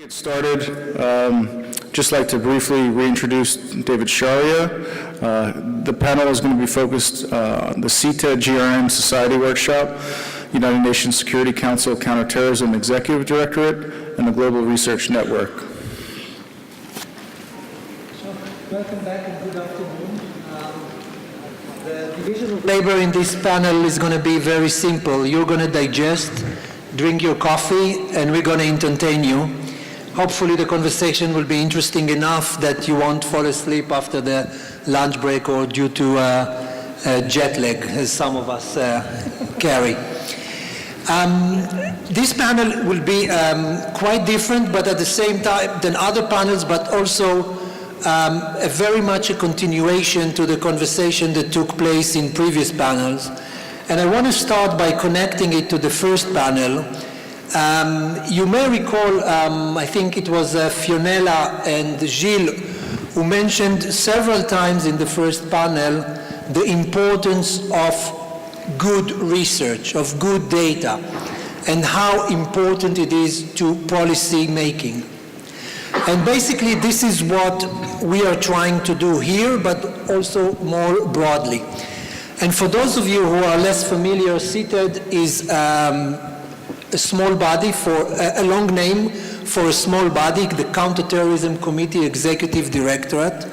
Get started. Just like to briefly reintroduce David Scharia. The panel is going to be focused on the CTED GRM Society Workshop, United Nations Security Council Counter-Terrorism Executive Directorate, and the Global Research Network. Welcome back and good afternoon. The division of labor in this panel is going to be very simple. You're going to digest, drink your coffee, and we're going to entertain you. Hopefully the conversation will be interesting enough that you won't fall asleep after the lunch break or due to jet lag, as some of us carry. This panel will be quite different, but at the same time than other panels, but also very much a continuation to the conversation that took place in previous panels. And I want to start by connecting it to the first panel. You may recall, I think it was Fionella and Gilles who mentioned several times in the first panel the importance of good research, of good data, and how important it is to policy making. And basically this is what we are trying to do here, but also more broadly. And for those of you who are less familiar, CTED is a small body, for a long name for a small body, the Counter-Terrorism Committee Executive Directorate.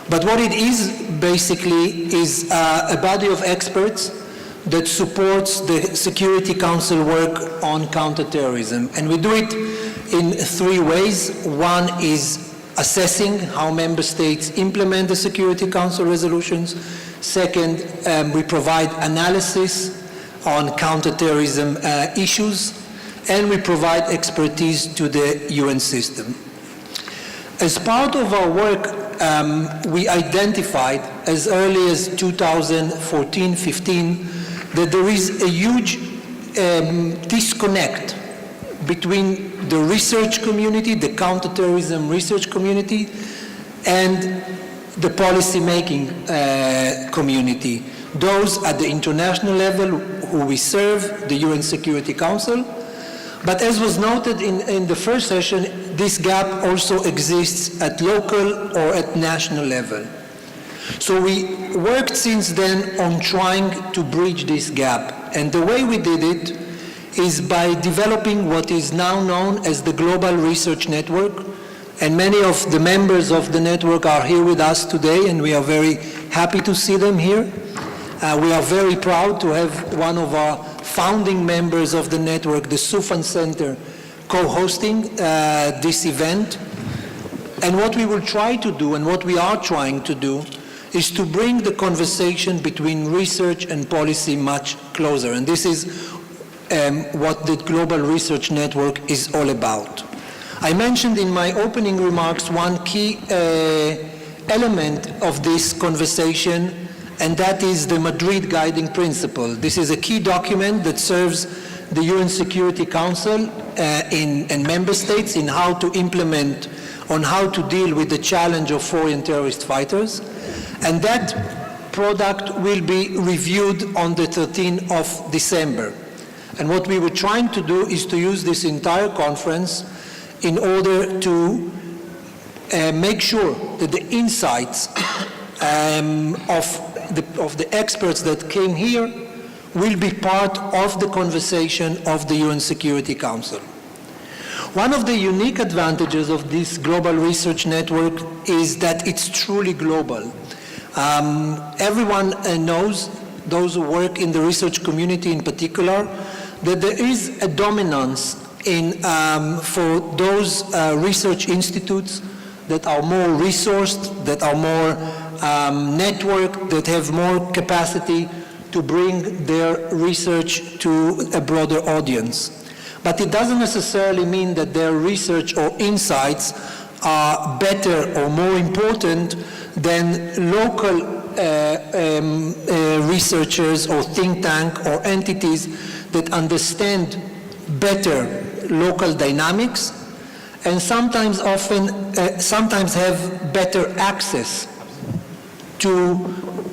But what it is basically is a body of experts that supports the Security Council work on counterterrorism. And we do it in three ways. One is assessing how member states implement the Security Council resolutions. Second, we provide analysis on counterterrorism issues, and we provide expertise to the UN system. As part of our work, we identified as early as 2014-15 that there is a huge disconnect between the research community, the counterterrorism research community, and the policy-making community. Those at the international level who we serve, the UN Security Council. But as was noted in the first session, this gap also exists at local or at national level. So we worked since then on trying to bridge this gap. And the way we did it is by developing what is now known as the Global Research Network. And many of the members of the network are here with us today, and we are very happy to see them here. We are very proud to have one of our founding members of the network, the Sufan Center, co-hosting this event. And what we will try to do, and what we are trying to do, is to bring the conversation between research and policy much closer. And this is what the Global Research Network is all about. I mentioned in my opening remarks one key element of this conversation, and that is the Madrid Guiding Principle. This is a key document that serves the UN Security Council and member states in how to implement, on how to deal with the challenge of foreign terrorist fighters. And that product will be reviewed on the 13th of December. And what we were trying to do is to use this entire conference in order to make sure that the insights of the experts that came here will be part of the conversation of the UN Security Council. One of the unique advantages of this Global Research Network is that it's truly global. Everyone knows, those who work in the research community in particular, that there is a dominance for those research institutes that are more resourced, that are more networked, that have more capacity to bring their research to a broader audience. But it doesn't necessarily mean that their research or insights are better or more important than local researchers or think tank or entities that understand better local dynamics and sometimes have better access to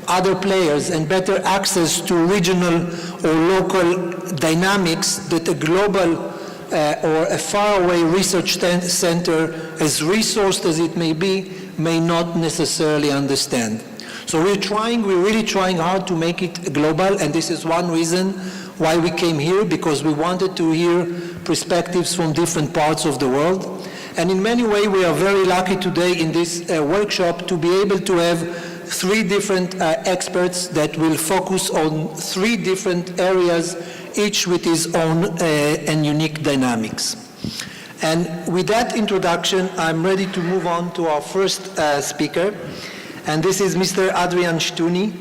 other players and better access to regional or local dynamics that a global or a faraway research center, as resourced as it may be, may not necessarily understand. So we're really trying hard to make it global, and this is one reason why we came here, because we wanted to hear perspectives from different parts of the world. And in many ways, we are very lucky today in this workshop to be able to have three different experts that will focus on three different areas, each with his own and unique dynamics. And with that introduction, I'm ready to move on to our first speaker, and this is Mr. Adrian Stoney.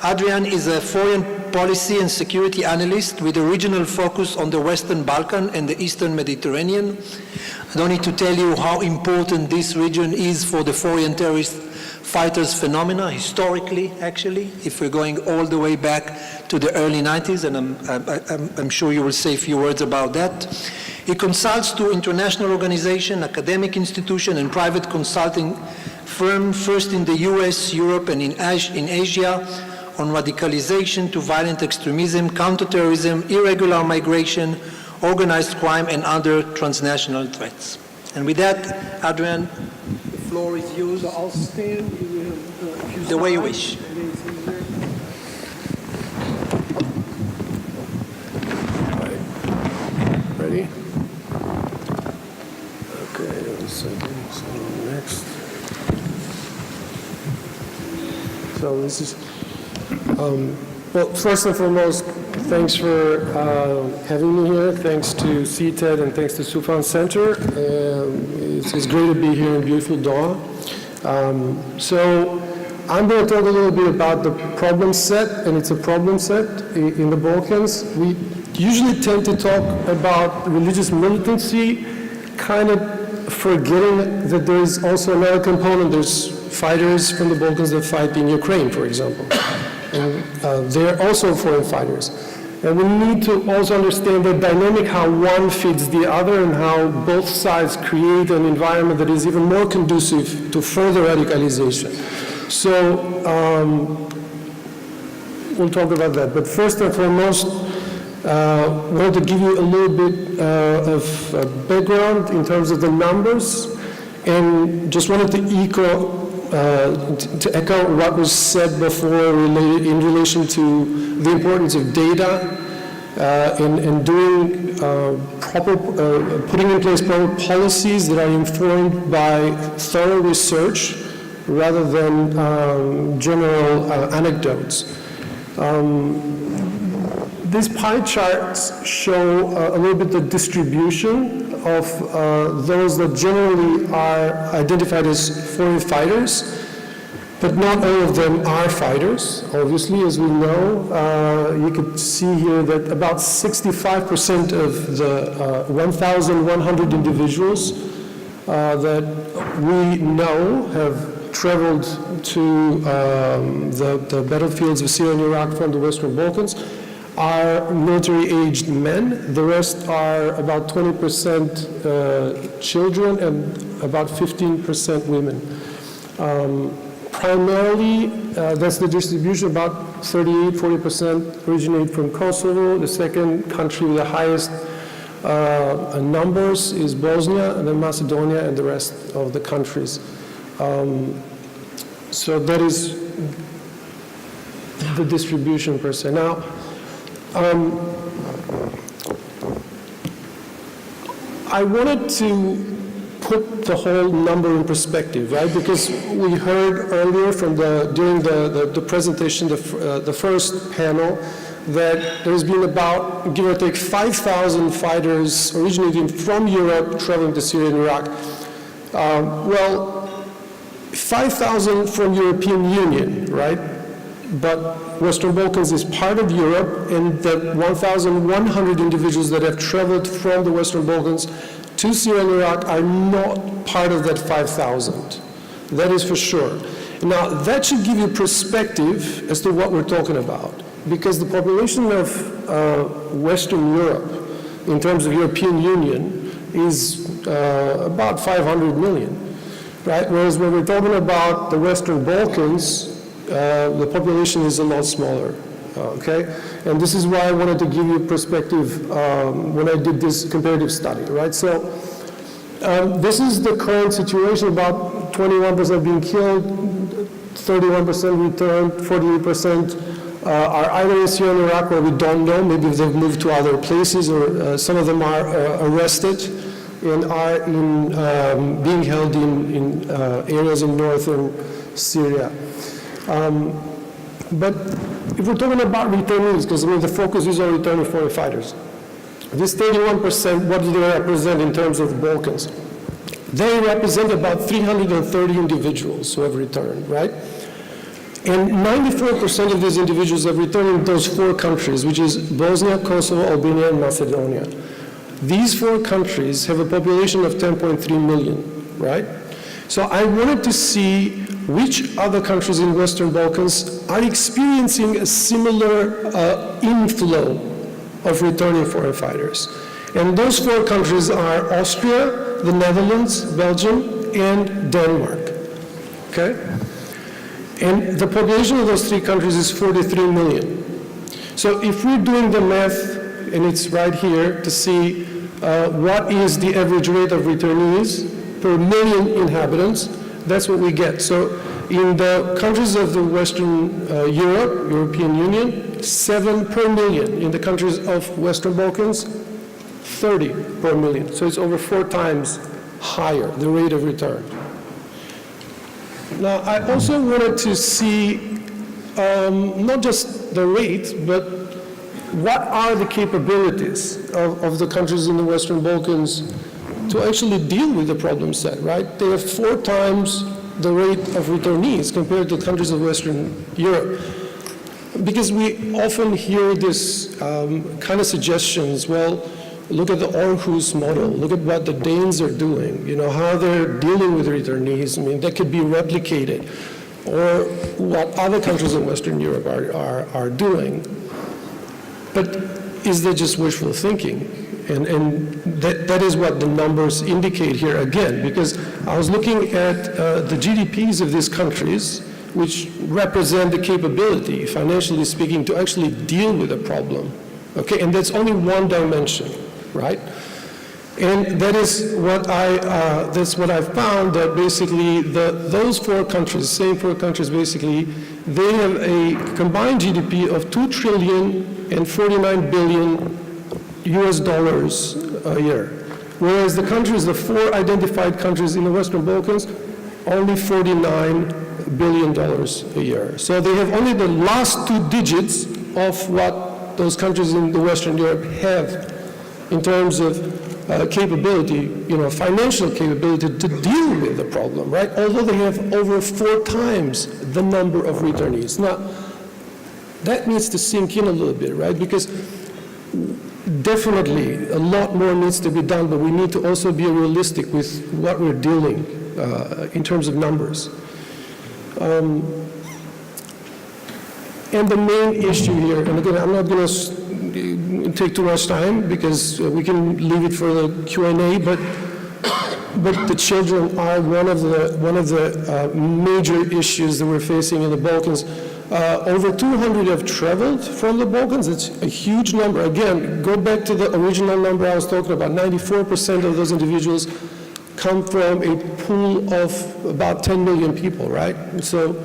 Adrian is a foreign policy and security analyst with a regional focus on the Western Balkan and the Eastern Mediterranean. I don't need to tell you how important this region is for the foreign terrorist fighters phenomena, historically, actually, if we're going all the way back to the early 90s, and I'm sure you will say a few words about that. He consults to international organizations, academic institutions, and private consulting firms, first in the US, Europe, and in Asia, on radicalization to violent extremism, counter-terrorism, irregular migration, organized crime, and other transnational threats. And with that, Adrian, the floor is yours. So I'll stand the way you wish. Ready? Okay, 1 second. So next. So this is, well, first and foremost, thanks for having me here. Thanks to CTED and thanks to Sufan Center. It's great to be here in beautiful Doha. So I'm going to talk a little bit about the problem set, and it's a problem set in the Balkans. We usually tend to talk about religious militancy, kind of forgetting that there's also another component. There's fighters from the Balkans that fight in Ukraine, for example. And they're also foreign fighters. And we need to also understand the dynamic, how one feeds the other, and how both sides create an environment that is even more conducive to further radicalization. So we'll talk about that. But first and foremost, I want to give you a little bit of background in terms of the numbers, and just wanted to echo what was said before in relation to the importance of data and doing putting in place proper policies that are informed by thorough research rather than general anecdotes. These pie charts show a little bit the distribution of those that generally are identified as foreign fighters, but not all of them are fighters. Obviously, as we know, you could see here that about 65% of the 1,100 individuals that we know have traveled to the battlefields of Syria and Iraq from the Western Balkans are military-aged men. The rest are about 20% children and about 15% women. Primarily, that's the distribution. About 38-40% originate from Kosovo. The second country with the highest numbers is Bosnia, and then Macedonia, and the rest of the countries. So that is the distribution per se. Now, I wanted to put the whole number in perspective, right? Because we heard earlier during the presentation, the first panel, that there's been about, give or take, 5,000 fighters originating from Europe traveling to Syria and Iraq. Well, 5,000 from European Union, right? But Western Balkans is part of Europe, and the 1,100 individuals that have traveled from the Western Balkans to Syria and Iraq are not part of that 5,000. That is for sure. Now, that should give you perspective as to what we're talking about, because the population of Western Europe, in terms of European Union, is about 500 million, right? Whereas when we're talking about the Western Balkans, the population is a lot smaller. okay? And this is why I wanted to give you perspective when I did this comparative study, right? So this is the current situation, about 21% being killed, 31% returned, 48% are either in Syria and Iraq or we don't know, maybe they've moved to other places, or some of them are arrested and are being held in areas in northern Syria. But if we're talking about returnees, because I mean the focus is on returning foreign fighters, this 31%, what do they represent in terms of the Balkans? They represent about 330 individuals who have returned, right? And 94% of these individuals have returned in those 4 countries, which is Bosnia, Kosovo, Albania, and Macedonia. These 4 countries have a population of 10.3 million, right? So I wanted to see which other countries in Western Balkans are experiencing a similar inflow of returning foreign fighters. And those 4 countries are Austria, the Netherlands, Belgium, and Denmark, okay? And the population of those 3 countries is 43 million. So if we're doing the math, and it's right here, to see what is the average rate of returnees per million inhabitants, that's what we get. So in the countries of the Western European Union, 7 per million. In the countries of Western Balkans, 30 per million. So it's over 4 times higher, the rate of return. Now, I also wanted to see not just the rate, but what are the capabilities of the countries in the Western Balkans to actually deal with the problem set, right? They have 4 times the rate of returnees compared to countries of Western Europe. Because we often hear this kind of suggestions, well, look at the Aarhus model, look at what the Danes are doing, you know, how they're dealing with returnees. I mean, that could be replicated, or what other countries in Western Europe are doing. But is that just wishful thinking? And that is what the numbers indicate here again, because I was looking at the GDPs of these countries, which represent the capability, financially speaking, to actually deal with a problem. Okay, and that's only one dimension, right? And that is what that's what I found, that basically those 4 countries, same 4 countries basically, they have a combined GDP of $2,049 billion US dollars a year. Whereas the countries, the 4 identified countries in the Western Balkans, only $49 billion a year. So they have only the last 2 digits of what those countries in the Western Europe have in terms of capability, you know, financial capability to deal with the problem, right? Although they have over 4 times the number of returnees. Now, that needs to sink in a little bit, right? Because definitely a lot more needs to be done, but we need to also be realistic with what we're dealing in terms of numbers. And the main issue here, and again, I'm not going to take too much time because we can leave it for the Q&A, but the children are one of the major issues that we're facing in the Balkans. Over 200 have traveled from the Balkans. It's a huge number. Again, go back to the original number I was talking about. 94% of those individuals come from a pool of about 10 million people, right? And so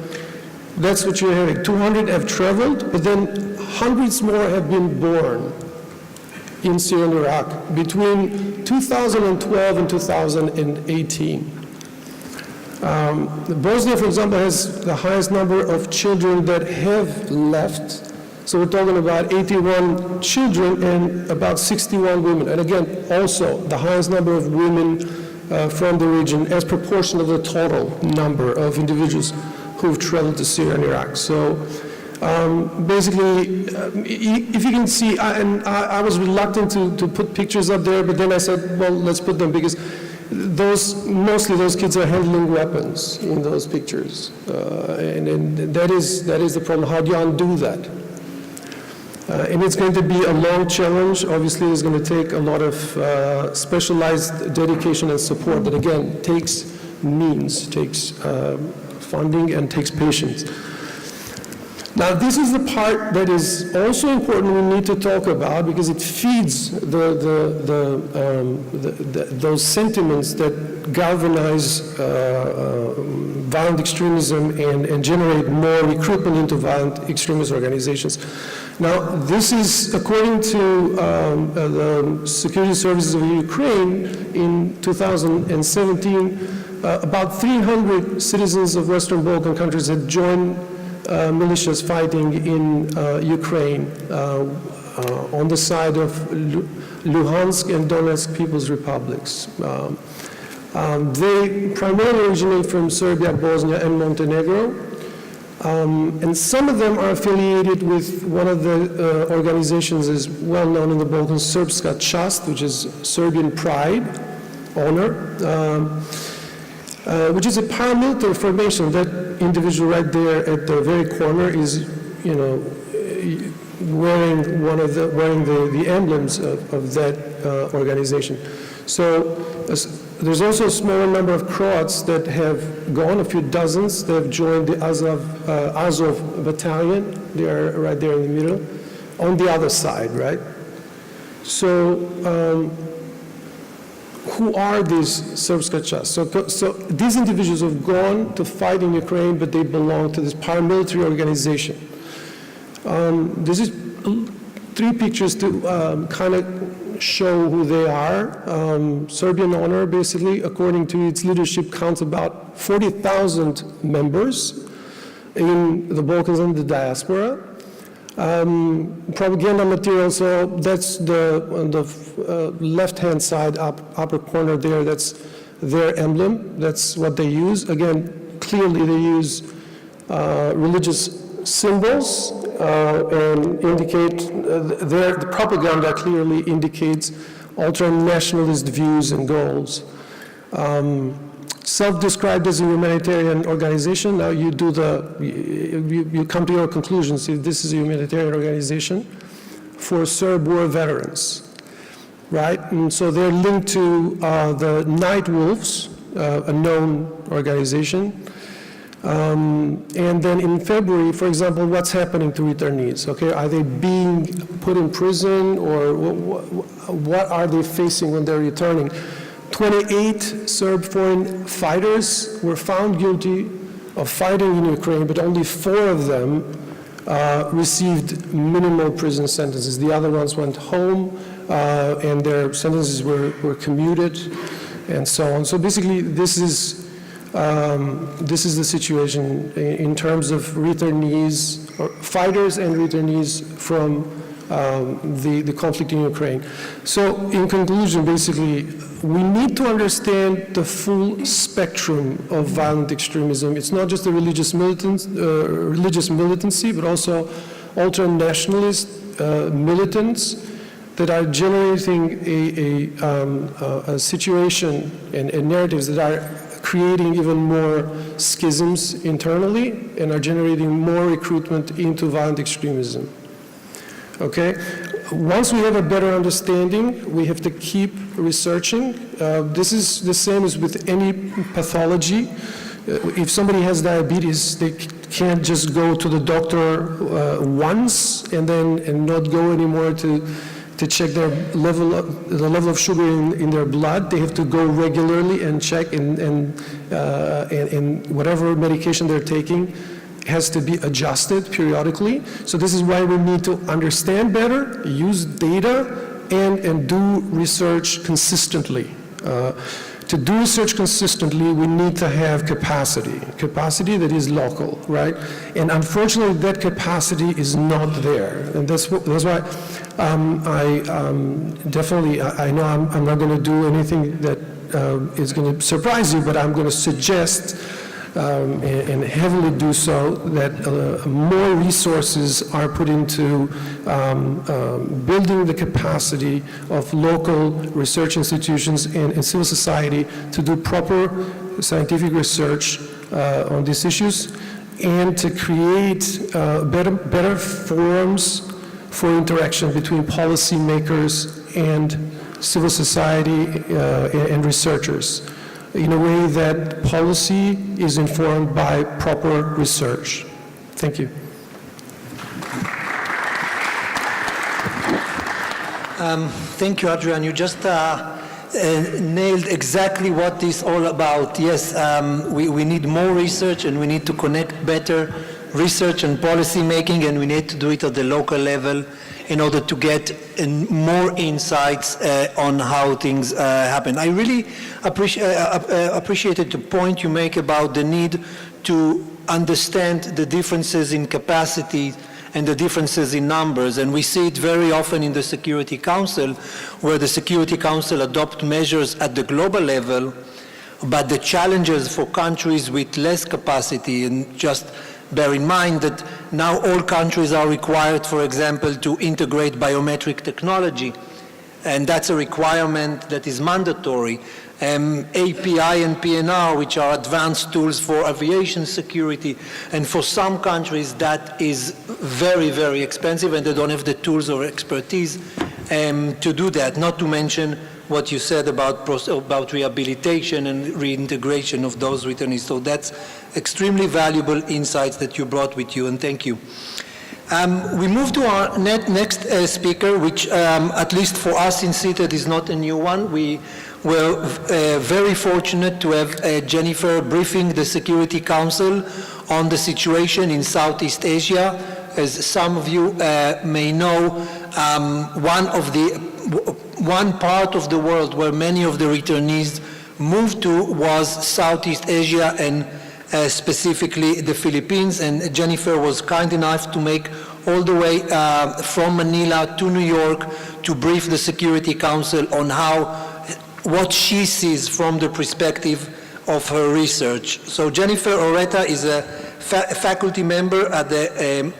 that's what you're hearing. 200 have traveled, but then hundreds more have been born in Syria and Iraq between 2012 and 2018. Bosnia, for example, has the highest number of children that have left. So we're talking about 81 children and about 61 women. And again, also the highest number of women from the region as proportion of the total number of individuals who've traveled to Syria and Iraq. So basically, if you can see, I was reluctant to put pictures up there, but then I said, well, let's put them, because mostly those kids are handling weapons in those pictures. And that is the problem. How do you undo that? And it's going to be a long challenge. Obviously, it's going to take a lot of specialized dedication and support that, again, takes means, takes funding, and takes patience. Now, this is the part that is also important we need to talk about because it feeds those sentiments that galvanize violent extremism and generate more recruitment into violent extremist organizations. Now, this is according to the Security Services of Ukraine in 2017, about 300 citizens of Western Balkan countries had joined militias fighting in Ukraine on the side of Luhansk and Donetsk People's Republics. They primarily originate from Serbia, Bosnia, and Montenegro. And some of them are affiliated with one of the organizations is well known in the Balkans, Srpska Čast, which is Serbian pride, honor, which is a paramilitary formation. That individual right there at the very corner is, wearing the emblems of that organization. So there's also a smaller number of Croats that have gone, a few dozens, that have joined the Azov battalion. They are right there in the middle, on the other side, right? So who are these Srpska Čast? So these individuals have gone to fight in Ukraine, but they belong to this paramilitary organization. This is 3 pictures to kind of show who they are. Serbian honor, basically, according to its leadership, counts about 40,000 members in the Balkans and the diaspora. Propaganda material, so that's on the left-hand side, upper corner there, that's their emblem. That's what they use. Again, clearly they use religious symbols and indicate, the propaganda clearly indicates ultra-nationalist views and goals. Self-described as a humanitarian organization, now you do you come to your conclusions. This is a humanitarian organization for Serb war veterans, right? And so they're linked to the Night Wolves, a known organization. And then in February, for example, what's happening to returnees? Okay, are they being put in prison, or what are they facing when they're returning? 28 Serb foreign fighters were found guilty of fighting in Ukraine, but only 4 of them received minimal prison sentences. The other ones went home, and their sentences were commuted, and so on. So basically, this is the situation in terms of returnees, or fighters and returnees from the conflict in Ukraine. So in conclusion, basically, we need to understand the full spectrum of violent extremism. It's not just the religious militancy, but also ultra-nationalist militants that are generating a situation and narratives that are creating even more schisms internally and are generating more recruitment into violent extremism. Okay? Once we have a better understanding, we have to keep researching. This is the same as with any pathology. If somebody has diabetes, they can't just go to the doctor once and not go anymore to check their the level of sugar in their blood. They have to go regularly and check, and whatever medication they're taking has to be adjusted periodically. So this is why we need to understand better, use data, and do research consistently. To do research consistently, we need to have capacity that is local, right? And unfortunately, that capacity is not there. And that's why I know I'm not going to do anything that is going to surprise you, but I'm going to suggest and heavily do so, that more resources are put into building the capacity of local research institutions and civil society to do proper scientific research on these issues, and to create better forums for interaction between policymakers and civil society and researchers, in a way that policy is informed by proper research. Thank you. Thank you, Adrian. You just nailed exactly what this is all about. Yes, we need more research, and we need to connect better research and policy making, and we need to do it at the local level in order to get more insights on how things happen. I really appreciated the point you make about the need to understand the differences in capacity and the differences in numbers, and we see it very often in the Security Council, where the Security Council adopt measures at the global level, but the challenges for countries with less capacity, and just bear in mind that now all countries are required, for example, to integrate biometric technology, and that's a requirement that is mandatory. API and PNR, which are advanced tools for aviation security, and for some countries that is very, very expensive, and they don't have the tools or expertise to do that, not to mention what you said about rehabilitation and reintegration of those returnees. So that's extremely valuable insights that you brought with you, and thank you. We move to our next speaker, which at least for us in CTED is not a new one. We were very fortunate to have Jennifer briefing the Security Council on the situation in Southeast Asia. As some of you may know, one part of the world where many of the returnees moved to was Southeast Asia, and specifically the Philippines, and Jennifer was kind enough to make all the way from Manila to New York to brief the Security Council on what she sees from the perspective of her research. So Jennifer Oreta is a faculty member at the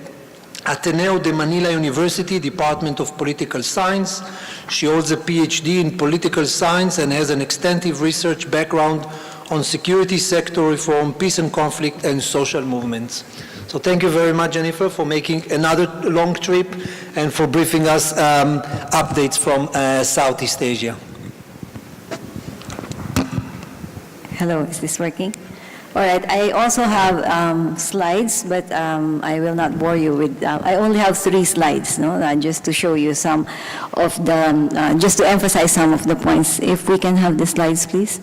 Ateneo de Manila University, Department of Political Science. She holds a Ph.D. in political science and has an extensive research background on security sector reform, peace and conflict, and social movements. So thank you very much, Jennifer, for making another long trip and for briefing us updates from Southeast Asia. Hello, is this working? All right, I also have slides, but I will not bore you with, I only have 3 slides, just to show you some of the, just to emphasize some of the points. If we can have the slides, please.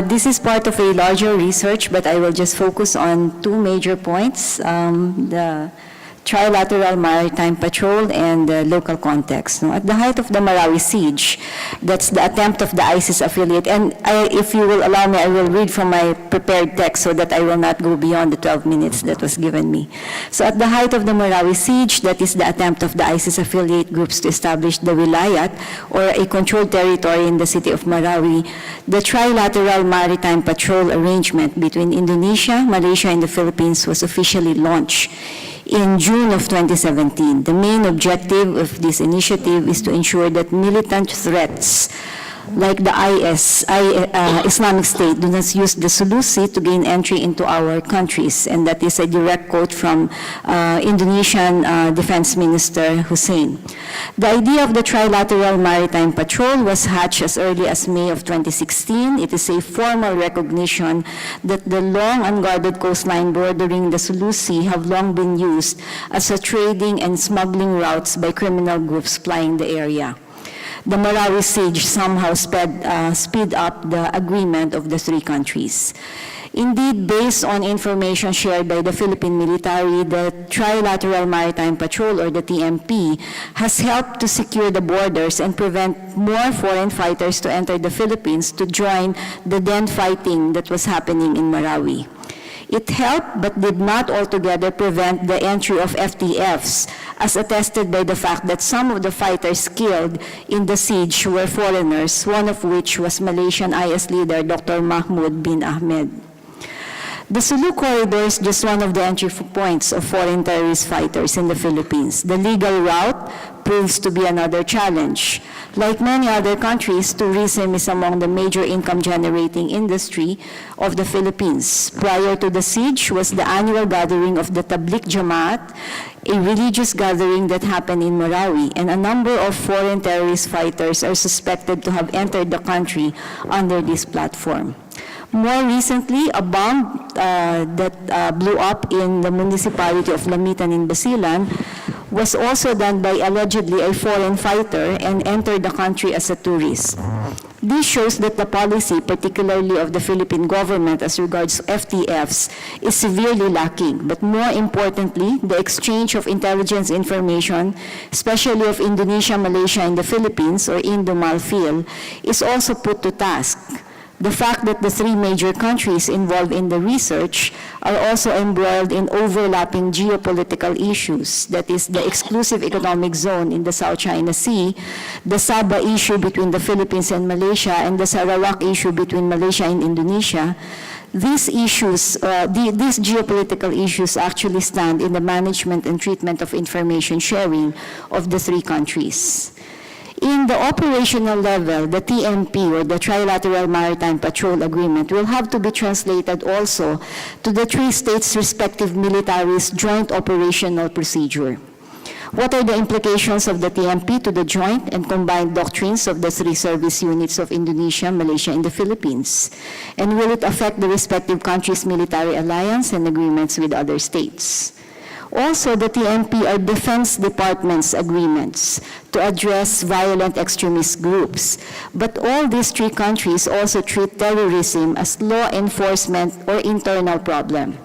This is part of a larger research, but I will just focus on 2 major points, the Trilateral Maritime Patrol and the local context. At the height of the Malawi siege, that's the attempt of the ISIS affiliate, and if you will allow me, I will read from my prepared text so that I will not go beyond the 12 minutes that was given me. So at the height of the Malawi siege, that is the attempt of the ISIS affiliate groups to establish the Wilayat, or a controlled territory in the city of Malawi, the Trilateral Maritime Patrol arrangement between Indonesia, Malaysia, and the Philippines was officially launched in June of 2017. The main objective of this initiative is to ensure that militant threats like the Islamic State do not use the Sulu Sea to gain entry into our countries. And that is a direct quote from Indonesian Defense Minister Hussein. The idea of the Trilateral Maritime Patrol was hatched as early as May of 2016. It is a formal recognition that the long unguarded coastline bordering the Sulu Sea have long been used as a trading and smuggling routes by criminal groups plying the area. The Malawi siege somehow speed up the agreement of the 3 countries. Indeed, based on information shared by the Philippine military, the Trilateral Maritime Patrol, or the TMP, has helped to secure the borders and prevent more foreign fighters to enter the Philippines to join the then fighting that was happening in Malawi. It helped but did not altogether prevent the entry of FTFs, as attested by the fact that some of the fighters killed in the siege were foreigners, one of which was Malaysian IS leader Dr. Mahmoud bin Ahmed. The Sulu Corridor is just one of the entry points of foreign terrorist fighters in the Philippines. The legal route proves to be another challenge. Like many other countries, tourism is among the major income-generating industry of the Philippines. Prior to the siege was the annual gathering of the Tabligh Jamaat, a religious gathering that happened in Malawi, and a number of foreign terrorist fighters are suspected to have entered the country under this platform. More recently, a bomb that blew up in the municipality of Lamitan in Basilan was also done by allegedly a foreign fighter and entered the country as a tourist. This shows that the policy, particularly of the Philippine government as regards FTFs, is severely lacking. But more importantly, the exchange of intelligence information, especially of Indonesia, Malaysia, and the Philippines, or Indo-Malfil, is also put to task. The fact that the three major countries involved in the research are also embroiled in overlapping geopolitical issues, that is, the exclusive economic zone in the South China Sea, the Sabah issue between the Philippines and Malaysia, and the Sarawak issue between Malaysia and Indonesia. These issues, these geopolitical issues actually stand in the management and treatment of information sharing of the three countries. In the operational level, the TMP, or the Trilateral Maritime Patrol Agreement, will have to be translated also to the three states' respective militaries' joint operational procedure. What are the implications of the TMP to the joint and combined doctrines of the three service units of Indonesia, Malaysia, and the Philippines? And will it affect the respective countries' military alliance and agreements with other states? Also, the TMP are Defense Department's agreements to address violent extremist groups. But all these three countries also treat terrorism as law enforcement or internal problem,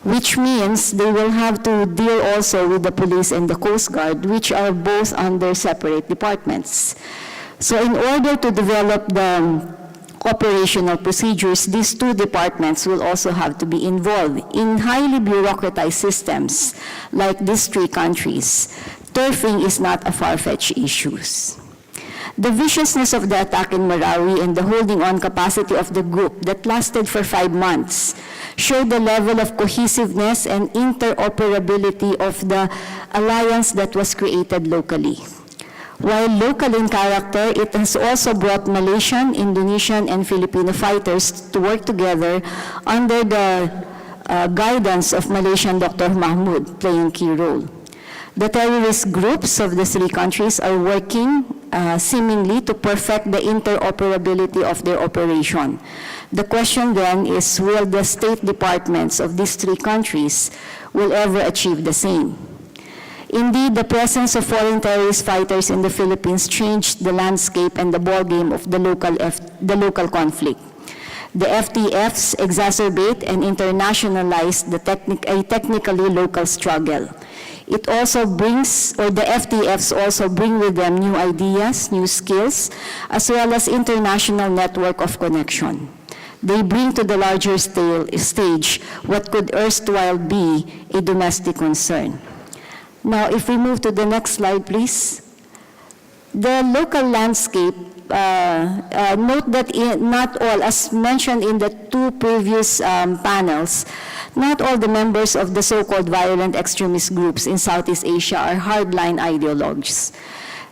which means they will have to deal also with the police and the Coast Guard, which are both under separate departments. So in order to develop the operational procedures, these two departments will also have to be involved in highly bureaucratized systems like these three countries. Turfing is not a far-fetched issue. The viciousness of the attack in Malawi and the holding on capacity of the group that lasted for 5 months showed the level of cohesiveness and interoperability of the alliance that was created locally. While local in character, it has also brought Malaysian, Indonesian, and Filipino fighters to work together under the guidance of Malaysian Dr. Mahmoud, playing a key role. The terrorist groups of the three countries are working seemingly to perfect the interoperability of their operation. The question then is, will the state departments of these three countries will ever achieve the same? Indeed, the presence of foreign terrorist fighters in the Philippines changed the landscape and the ballgame of the local conflict. The FTFs exacerbate and internationalize a technically local struggle. It also brings, or the FTFs also bring with them new ideas, new skills, as well as international network of connection. They bring to the larger stage what could erstwhile be a domestic concern. Now, if we move to the next slide, please. The local landscape, note that not all, as mentioned in the two previous panels, not all the members of the so-called violent extremist groups in Southeast Asia are hardline ideologues.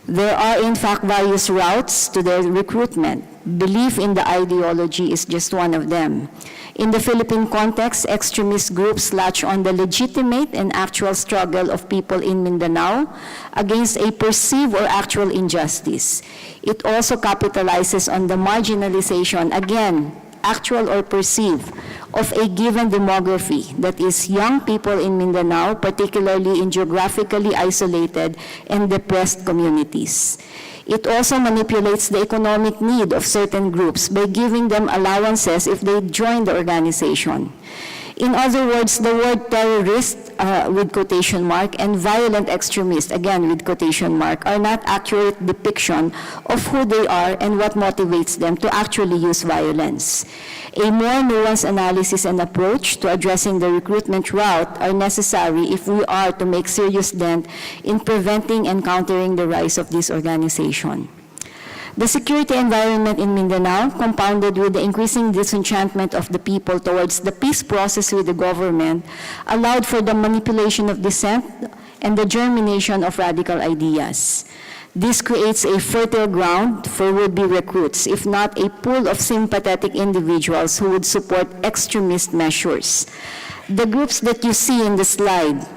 There are, in fact, various routes to their recruitment. Belief in the ideology is just one of them. In the Philippine context, extremist groups latch on the legitimate and actual struggle of people in Mindanao against a perceived or actual injustice. It also capitalizes on the marginalization, again, actual or perceived, of a given demography, that is, young people in Mindanao, particularly in geographically isolated and depressed communities. It also manipulates the economic need of certain groups by giving them allowances if they join the organization. In other words, the word terrorist, with quotation mark, and violent extremist, again with quotation mark, are not accurate depiction of who they are and what motivates them to actually use violence. A more nuanced analysis and approach to addressing the recruitment route are necessary if we are to make serious dent in preventing and countering the rise of this organization. The security environment in Mindanao, compounded with the increasing disenchantment of the people towards the peace process with the government, allowed for the manipulation of dissent and the germination of radical ideas. This creates a fertile ground for would-be recruits, if not a pool of sympathetic individuals who would support extremist measures. The groups that you see in the slide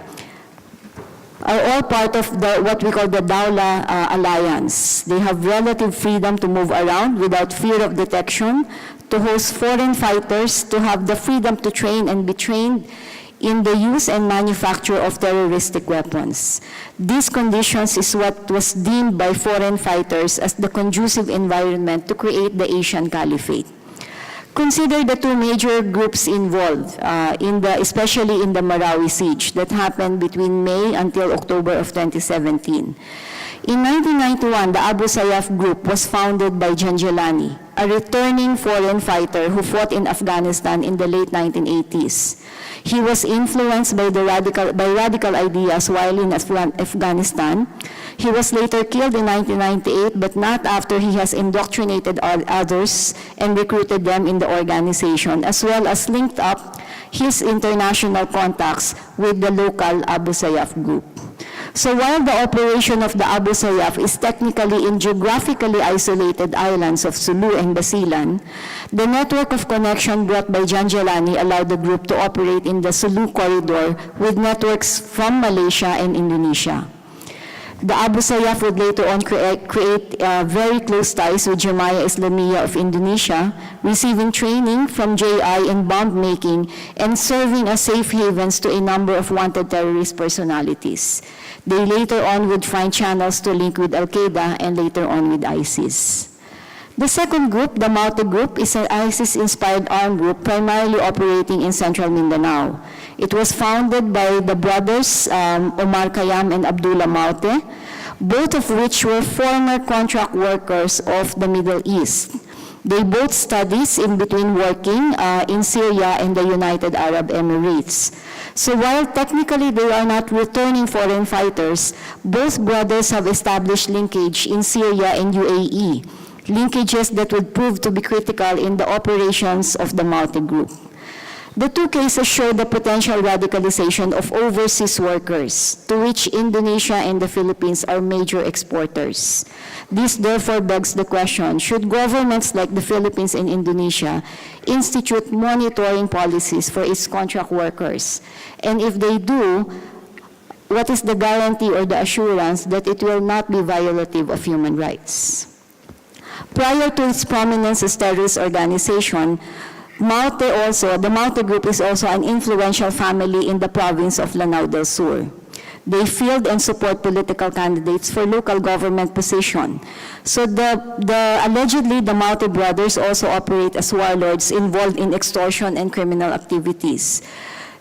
are all part of what we call the Dawla Alliance. They have relative freedom to move around without fear of detection, to host foreign fighters, to have the freedom to train and be trained in the use and manufacture of terroristic weapons. These conditions is what was deemed by foreign fighters as the conducive environment to create the Asian Caliphate. Consider the two major groups involved, especially in the Marawi siege that happened between May until October of 2017. In 1991, the Abu Sayyaf Group was founded by Janjalani, a returning foreign fighter who fought in Afghanistan in the late 1980s. He was influenced by radical ideas while in Afghanistan. He was later killed in 1998, but not after he has indoctrinated others and recruited them in the organization, as well as linked up his international contacts with the local Abu Sayyaf Group. So while the operation of the Abu Sayyaf is technically in geographically isolated islands of Sulu and Basilan, the network of connection brought by Janjalani allowed the group to operate in the Sulu corridor with networks from Malaysia and Indonesia. The Abu Sayyaf would later on create very close ties with Jamia Islamiyah of Indonesia, receiving training from JI in bomb making and serving as safe havens to a number of wanted terrorist personalities. They later on would find channels to link with Al-Qaeda and later on with ISIS. The second group, the Maute Group, is an ISIS-inspired armed group primarily operating in central Mindanao. It was founded by the brothers Omar Khayyam and Abdullah Maute, both of which were former contract workers of the Middle East. They both studied in between working in Syria and the United Arab Emirates. So while technically they are not returning foreign fighters, both brothers have established linkage in Syria and UAE, linkages that would prove to be critical in the operations of the Maute Group. The two cases show the potential radicalization of overseas workers, to which Indonesia and the Philippines are major exporters. This therefore begs the question, should governments like the Philippines and Indonesia institute monitoring policies for its contract workers? And if they do, what is the guarantee or the assurance that it will not be violative of human rights? Prior to its prominence as terrorist organization, the Maute Group is also an influential family in the province of Lanao del Sur. They field and support political candidates for local government position. So allegedly, the Maute brothers also operate as warlords involved in extortion and criminal activities.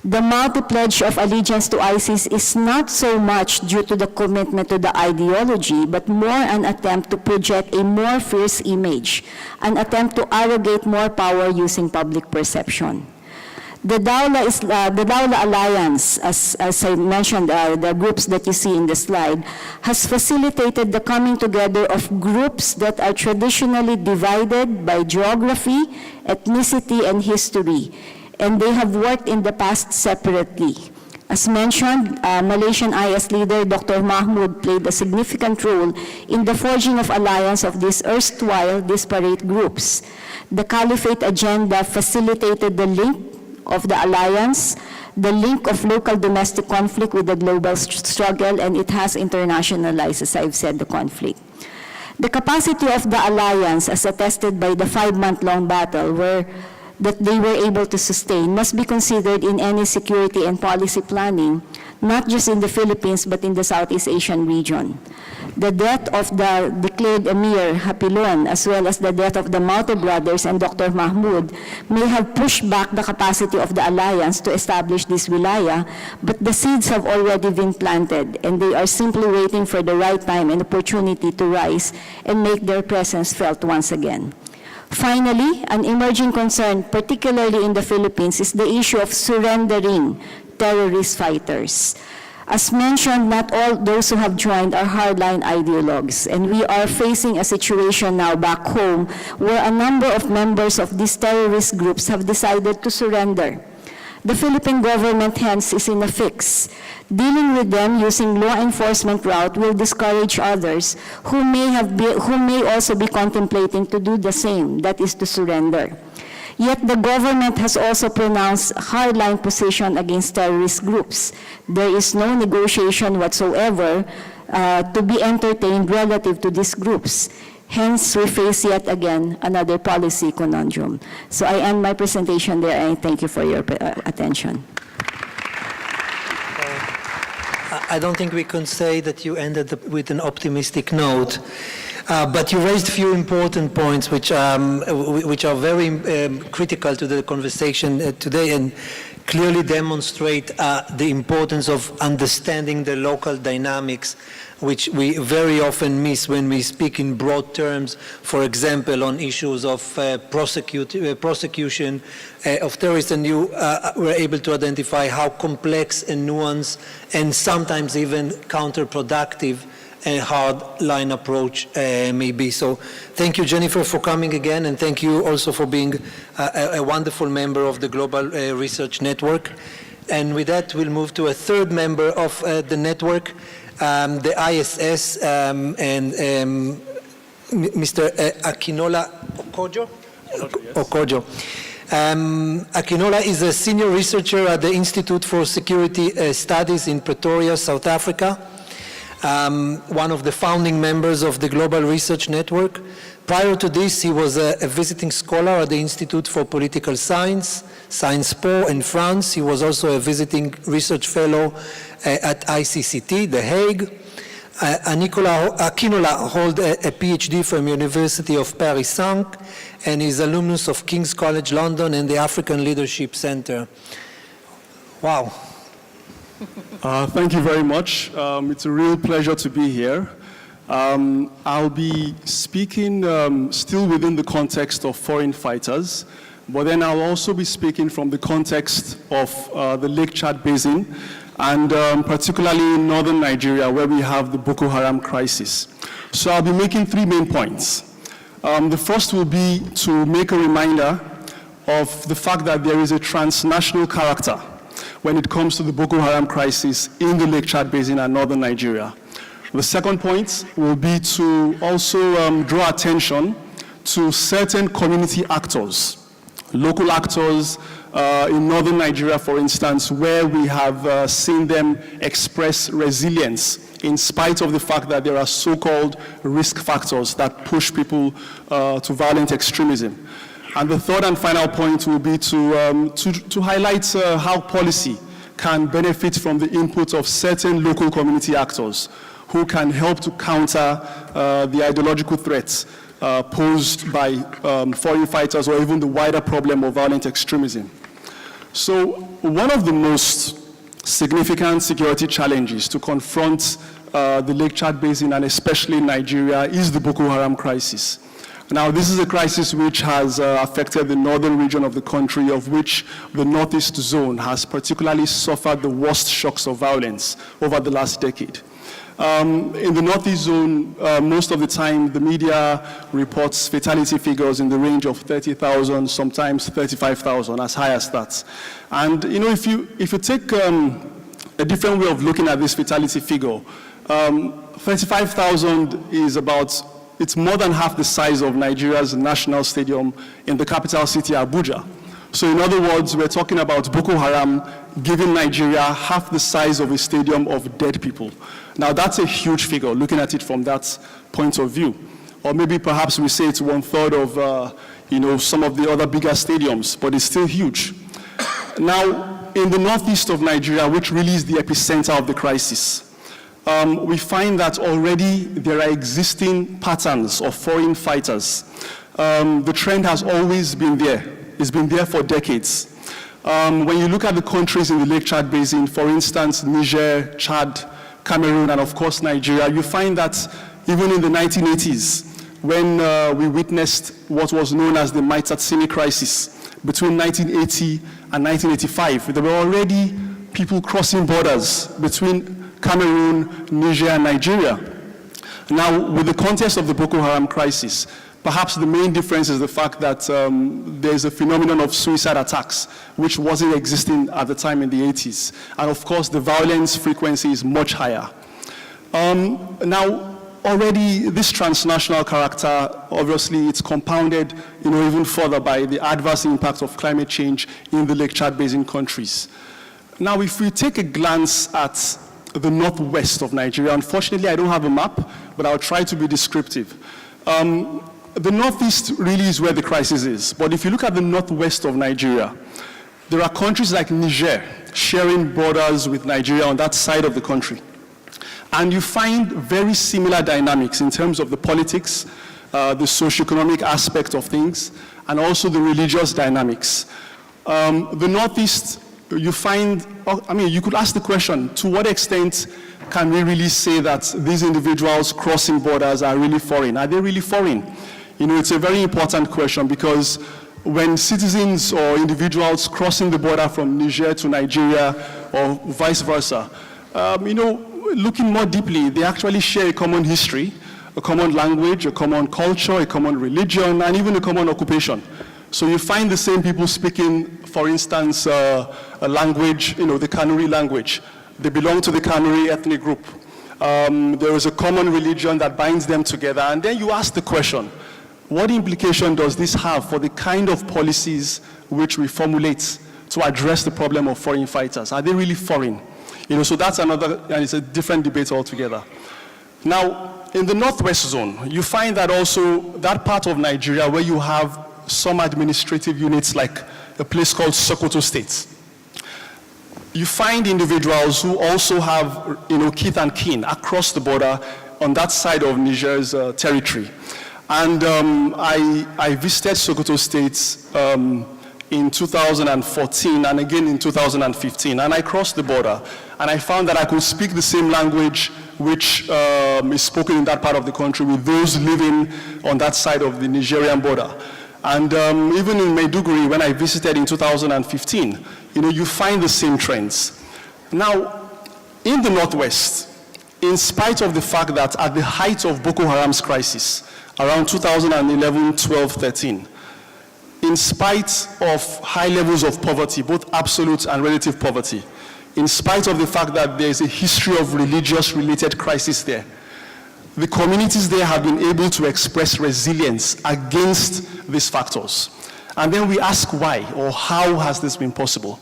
The Maute pledge of allegiance to ISIS is not so much due to the commitment to the ideology, but more an attempt to project a more fierce image, an attempt to arrogate more power using public perception. The Dawla Alliance, as I mentioned, the groups that you see in the slide, has facilitated the coming together of groups that are traditionally divided by geography, ethnicity, and history, and they have worked in the past separately. As mentioned, Malaysian IS leader Dr. Mahmoud played a significant role in the forging of alliance of these erstwhile disparate groups. The Caliphate agenda facilitated the link of the alliance, the link of local domestic conflict with the global struggle, and it has internationalized, as I've said, the conflict. The capacity of the alliance, as attested by the 5-month-long battle, that they were able to sustain, must be considered in any security and policy planning, not just in the Philippines, but in the Southeast Asian region. The death of the declared Emir Hapilon, as well as the death of the Maute brothers and Dr. Mahmoud, may have pushed back the capacity of the alliance to establish this wilaya, but the seeds have already been planted, and they are simply waiting for the right time and opportunity to rise and make their presence felt once again. Finally, an emerging concern, particularly in the Philippines, is the issue of surrendering terrorist fighters. As mentioned, not all those who have joined are hardline ideologues, and we are facing a situation now back home where a number of members of these terrorist groups have decided to surrender. The Philippine government, hence, is in a fix. Dealing with them using law enforcement route will discourage others who may also be contemplating to do the same, that is to surrender. Yet the government has also pronounced hardline position against terrorist groups. There is no negotiation whatsoever to be entertained relative to these groups. Hence, we face yet again another policy conundrum. So I end my presentation there, and thank you for your attention. I don't think we can say that you ended with an optimistic note. But you raised a few important points which are very critical to the conversation today and clearly demonstrate the importance of understanding the local dynamics, which we very often miss when we speak in broad terms, for example, on issues of prosecution of terrorists, and you were able to identify how complex and nuanced and sometimes even counterproductive a hard-line approach may be. So thank you, Jennifer, for coming again, and thank you also for being a wonderful member of the Global Research Network. And with that, we'll move to a third member of the network, the ISS, and Mr. Akinola Olojo. Olojo. Akinola is a senior researcher at the Institute for Security Studies in Pretoria, South Africa. One of the founding members of the Global Research Network. Prior to this, he was a visiting scholar at the Institute for Political Science, Sciences Po in France. He was also a visiting research fellow at ICCT, The Hague. Akinola holds a Ph.D. from University of Paris 5 and is alumnus of King's College London and the African Leadership Center. Wow. Thank you very much. It's a real pleasure to be here. I'll be speaking still within the context of foreign fighters, but then I'll also be speaking from the context of the Lake Chad Basin, and particularly in northern Nigeria, where we have the Boko Haram crisis. So I'll be making three main points. The first will be to make a reminder of the fact that there is a transnational character when it comes to the Boko Haram crisis in the Lake Chad Basin and northern Nigeria. The second point will be to also draw attention to certain community actors, local actors in northern Nigeria, for instance, where we have seen them express resilience in spite of the fact that there are so-called risk factors that push people to violent extremism. And the third and final point will be to highlight how policy can benefit from the input of certain local community actors who can help to counter the ideological threats posed by foreign fighters or even the wider problem of violent extremism. So one of the most significant security challenges to confront the Lake Chad Basin and especially Nigeria is the Boko Haram crisis. Now, this is a crisis which has affected the northern region of the country, of which the northeast zone has particularly suffered the worst shocks of violence over the last decade. In the northeast zone, most of the time, the media reports fatality figures in the range of 30,000, sometimes 35,000, as high as that. And you know, if you take a different way of looking at this fatality figure, 35,000 is about, it's more than half the size of Nigeria's national stadium in the capital city, Abuja. So in other words, we're talking about Boko Haram giving Nigeria half the size of a stadium of dead people. Now that's a huge figure, looking at it from that point of view. Or maybe perhaps we say it's 1/3 of some of the other bigger stadiums, but it's still huge. Now, in the northeast of Nigeria, which really is the epicenter of the crisis, we find that already there are existing patterns of foreign fighters. The trend has always been there. It's been there for decades. When you look at the countries in the Lake Chad Basin, for instance, Niger, Chad, Cameroon, and of course Nigeria, you find that even in the 1980s, when we witnessed what was known as the Maitatsini crisis, between 1980 and 1985, there were already people crossing borders between Cameroon, Niger, and Nigeria. Now, with the context of the Boko Haram crisis, perhaps the main difference is the fact that there's a phenomenon of suicide attacks, which wasn't existing at the time in the 80s. And of course, the violence frequency is much higher. Now, already this transnational character, obviously it's compounded even further by the adverse impact of climate change in the Lake Chad Basin countries. Now, if we take a glance at the northwest of Nigeria, unfortunately I don't have a map, but I'll try to be descriptive. The northeast really is where the crisis is, but if you look at the northwest of Nigeria, there are countries like Niger sharing borders with Nigeria on that side of the country. And you find very similar dynamics in terms of the politics, the socioeconomic aspect of things, and also the religious dynamics. The Northeast, you find, I mean, you could ask the question, to what extent can we really say that these individuals crossing borders are really foreign? Are they really foreign? You know, it's a very important question because when citizens or individuals crossing the border from Niger to Nigeria or vice versa, you know, looking more deeply, they actually share a common history, a common language, a common culture, a common religion, and even a common occupation. So you find the same people speaking, for instance, a language, you know, the Kanuri language. They belong to the Kanuri ethnic group. There is a common religion that binds them together. And then you ask the question, what implication does this have for the kind of policies which we formulate to address the problem of foreign fighters? Are they really foreign? You know, so that's another, and it's a different debate altogether. Now, in the Northwest Zone, you find that also that part of Nigeria where you have some administrative units like a place called Sokoto State. You find individuals who also have, you know, kith and kin across the border on that side of Niger's territory. And I visited Sokoto State in 2014 and again in 2015, and I crossed the border, and I found that I could speak the same language which is spoken in that part of the country with those living on that side of the Nigerian border. And even in Maiduguri, when I visited in 2015, you know, you find the same trends. Now, in the Northwest, in spite of the fact that at the height of Boko Haram's crisis, around 2011, 12, 13, in spite of high levels of poverty, both absolute and relative poverty, in spite of the fact that there is a history of religious-related crisis there, the communities there have been able to express resilience against these factors. And then we ask why, or how has this been possible?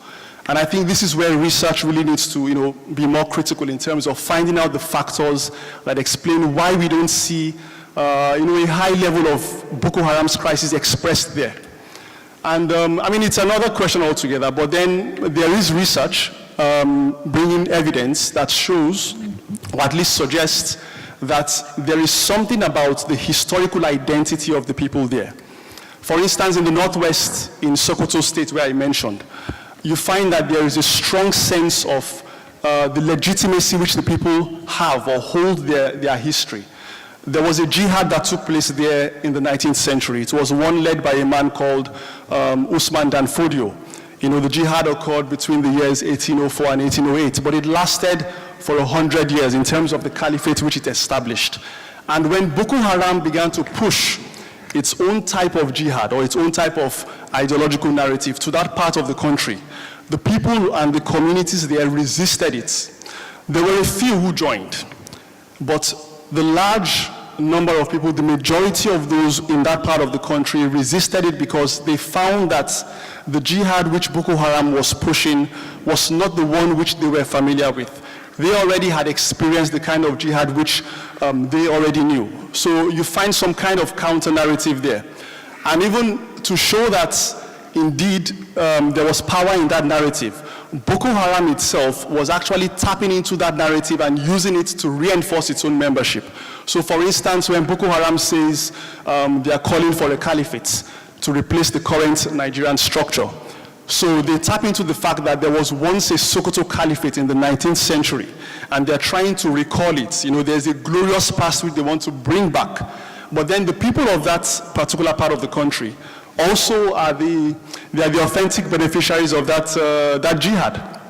And I think this is where research really needs to, you know, be more critical in terms of finding out the factors that explain why we don't see, you know, a high level of Boko Haram's crisis expressed there. And I mean, it's another question altogether, but then there is research bringing evidence that shows, or at least suggests, that there is something about the historical identity of the people there. For instance, in the Northwest, in Sokoto State, where I mentioned, you find that there is a strong sense of the legitimacy which the people have or hold their history. There was a jihad that took place there in the 19th century. It was one led by a man called Usman Dan Fodio. You know, the jihad occurred between the years 1804 and 1808, but it lasted for 100 years in terms of the caliphate which it established. And when Boko Haram began to push its own type of jihad or its own type of ideological narrative to that part of the country, the people and the communities there resisted it. There were a few who joined, but the large number of people, the majority of those in that part of the country resisted it because they found that the jihad which Boko Haram was pushing was not the one which they were familiar with. They already had experienced the kind of jihad which they already knew. So you find some kind of counter-narrative there. And even to show that indeed there was power in that narrative, Boko Haram itself was actually tapping into that narrative and using it to reinforce its own membership. So for instance, when Boko Haram says they are calling for a caliphate to replace the current Nigerian structure, so they tap into the fact that there was once a Sokoto caliphate in the 19th century, and they're trying to recall it. You know, there's a glorious past which they want to bring back. But then the people of that particular part of the country also are the authentic beneficiaries of that jihad.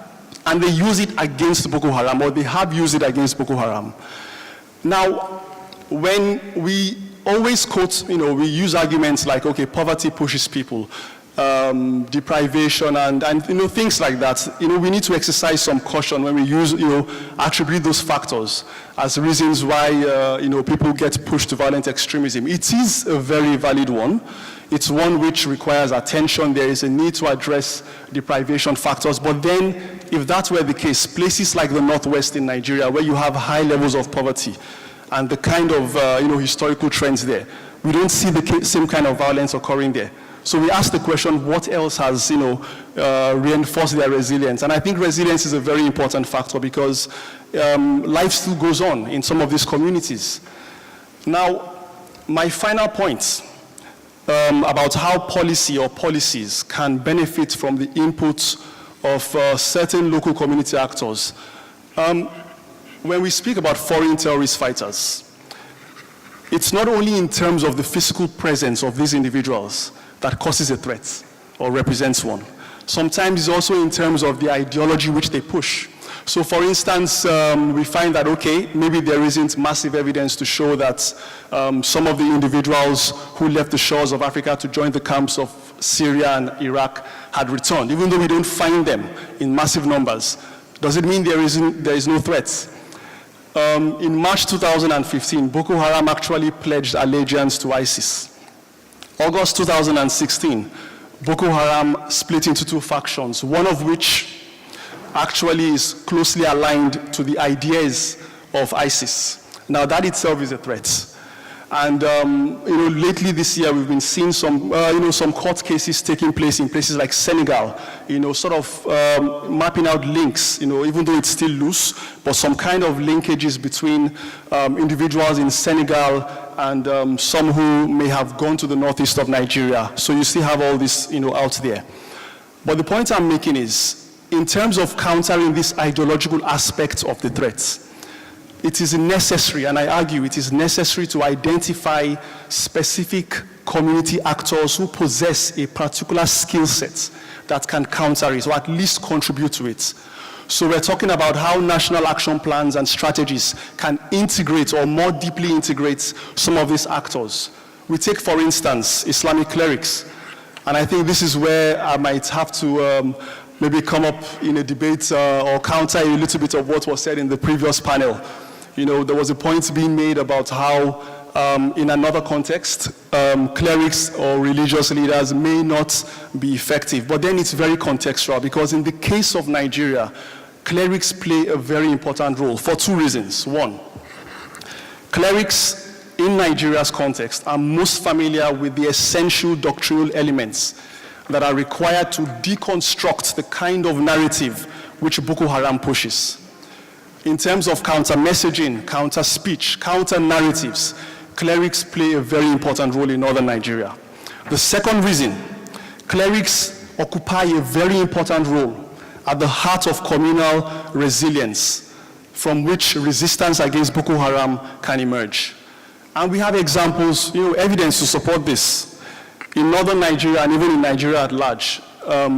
And they use it against Boko Haram, or they have used it against Boko Haram. Now, when we always quote, you know, we use arguments like, okay, poverty pushes people, deprivation and you know, things like that. You know, we need to exercise some caution when we use, you know, attribute those factors as reasons why, you know, people get pushed to violent extremism. It is a very valid one. It's one which requires attention. There is a need to address deprivation factors. But then, if that were the case, places like the Northwest in Nigeria, where you have high levels of poverty and the kind of, you know, historical trends there, we don't see the same kind of violence occurring there. So we ask the question, what else has, reinforced their resilience? And I think resilience is a very important factor because life still goes on in some of these communities. Now, my final point about how policy or policies can benefit from the input of certain local community actors. When we speak about foreign terrorist fighters, it's not only in terms of the physical presence of these individuals that causes a threat or represents one. Sometimes it's also in terms of the ideology which they push. So for instance, we find that, okay, maybe there isn't massive evidence to show that some of the individuals who left the shores of Africa to join the camps of Syria and Iraq had returned, even though we don't find them in massive numbers. Does it mean there is no threat? In March 2015, Boko Haram actually pledged allegiance to ISIS. August 2016, Boko Haram split into two factions, one of which actually is closely aligned to the ideas of ISIS. Now that itself is a threat. And lately this year we've been seeing some court cases taking place in places like Senegal, sort of mapping out links, even though it's still loose, but some kind of linkages between individuals in Senegal and some who may have gone to the northeast of Nigeria. So you still have all this, out there. But the point I'm making is, in terms of countering this ideological aspect of the threats, it is necessary, and I argue it is necessary to identify specific community actors who possess a particular skill set that can counter it, or at least contribute to it. So we're talking about how national action plans and strategies can integrate or more deeply integrate some of these actors. We take, for instance, Islamic clerics, and I think this is where I might have to maybe come up in a debate or counter a little bit of what was said in the previous panel. There was a point being made about how, in another context, clerics or religious leaders may not be effective. But then it's very contextual, because in the case of Nigeria, clerics play a very important role for two reasons. One, clerics in Nigeria's context are most familiar with the essential doctrinal elements that are required to deconstruct the kind of narrative which Boko Haram pushes. In terms of counter-messaging, counter-speech, counter-narratives, clerics play a very important role in northern Nigeria. The second reason, clerics occupy a very important role at the heart of communal resilience, from which resistance against Boko Haram can emerge. And we have examples, evidence to support this. In northern Nigeria and even in Nigeria at large,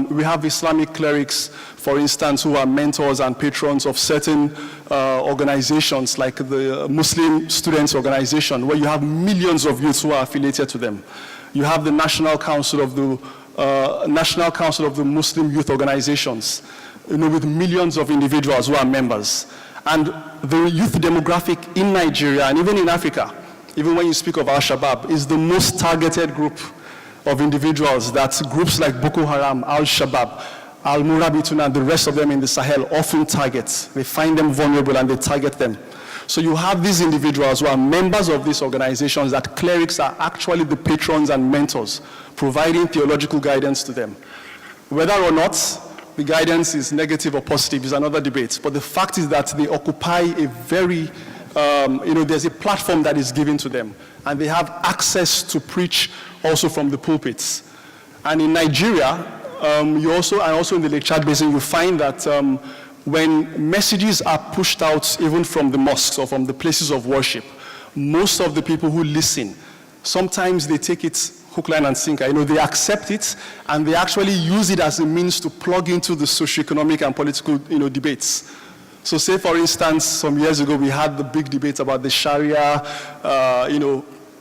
we have Islamic clerics, for instance, who are mentors and patrons of certain organizations like the Muslim Students Organization, where you have millions of youths who are affiliated to them. You have the National Council of the Muslim Youth Organizations, with millions of individuals who are members. And the youth demographic in Nigeria and even in Africa, even when you speak of Al-Shabaab, is the most targeted group of individuals that groups like Boko Haram, Al-Shabaab, Al-Murabitun, and the rest of them in the Sahel often target. They find them vulnerable and they target them. So you have these individuals who are members of these organizations that clerics are actually the patrons and mentors, providing theological guidance to them. Whether or not the guidance is negative or positive is another debate, but the fact is that they occupy a very, there's a platform that is given to them, and they have access to preach also from the pulpits. And in Nigeria, and also in the Lake Chad Basin, you find that when messages are pushed out even from the mosques or from the places of worship, most of the people who listen, sometimes they take it hook, line, and sinker. They accept it, and they actually use it as a means to plug into the socioeconomic and political, debates. So say, for instance, some years ago, we had the big debate about the Scharia,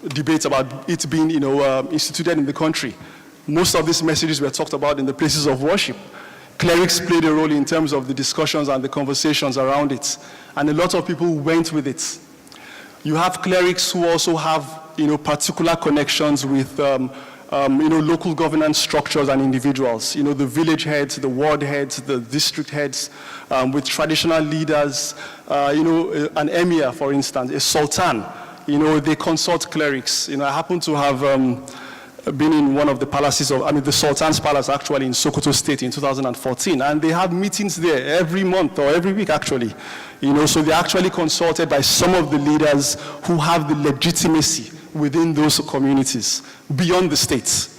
debate about it being, instituted in the country. Most of these messages were talked about in the places of worship. Clerics played a role in terms of the discussions and the conversations around it, and a lot of people went with it. You have clerics who also have, particular connections with, local governance structures and individuals. The village heads, the ward heads, the district heads, with traditional leaders. An emir, for instance, a sultan. They consult clerics. I happen to have been in one of the palaces the Sultan's Palace actually in Sokoto State in 2014, and they have meetings there every month or every week actually. So they're actually consulted by some of the leaders who have the legitimacy within those communities beyond the states.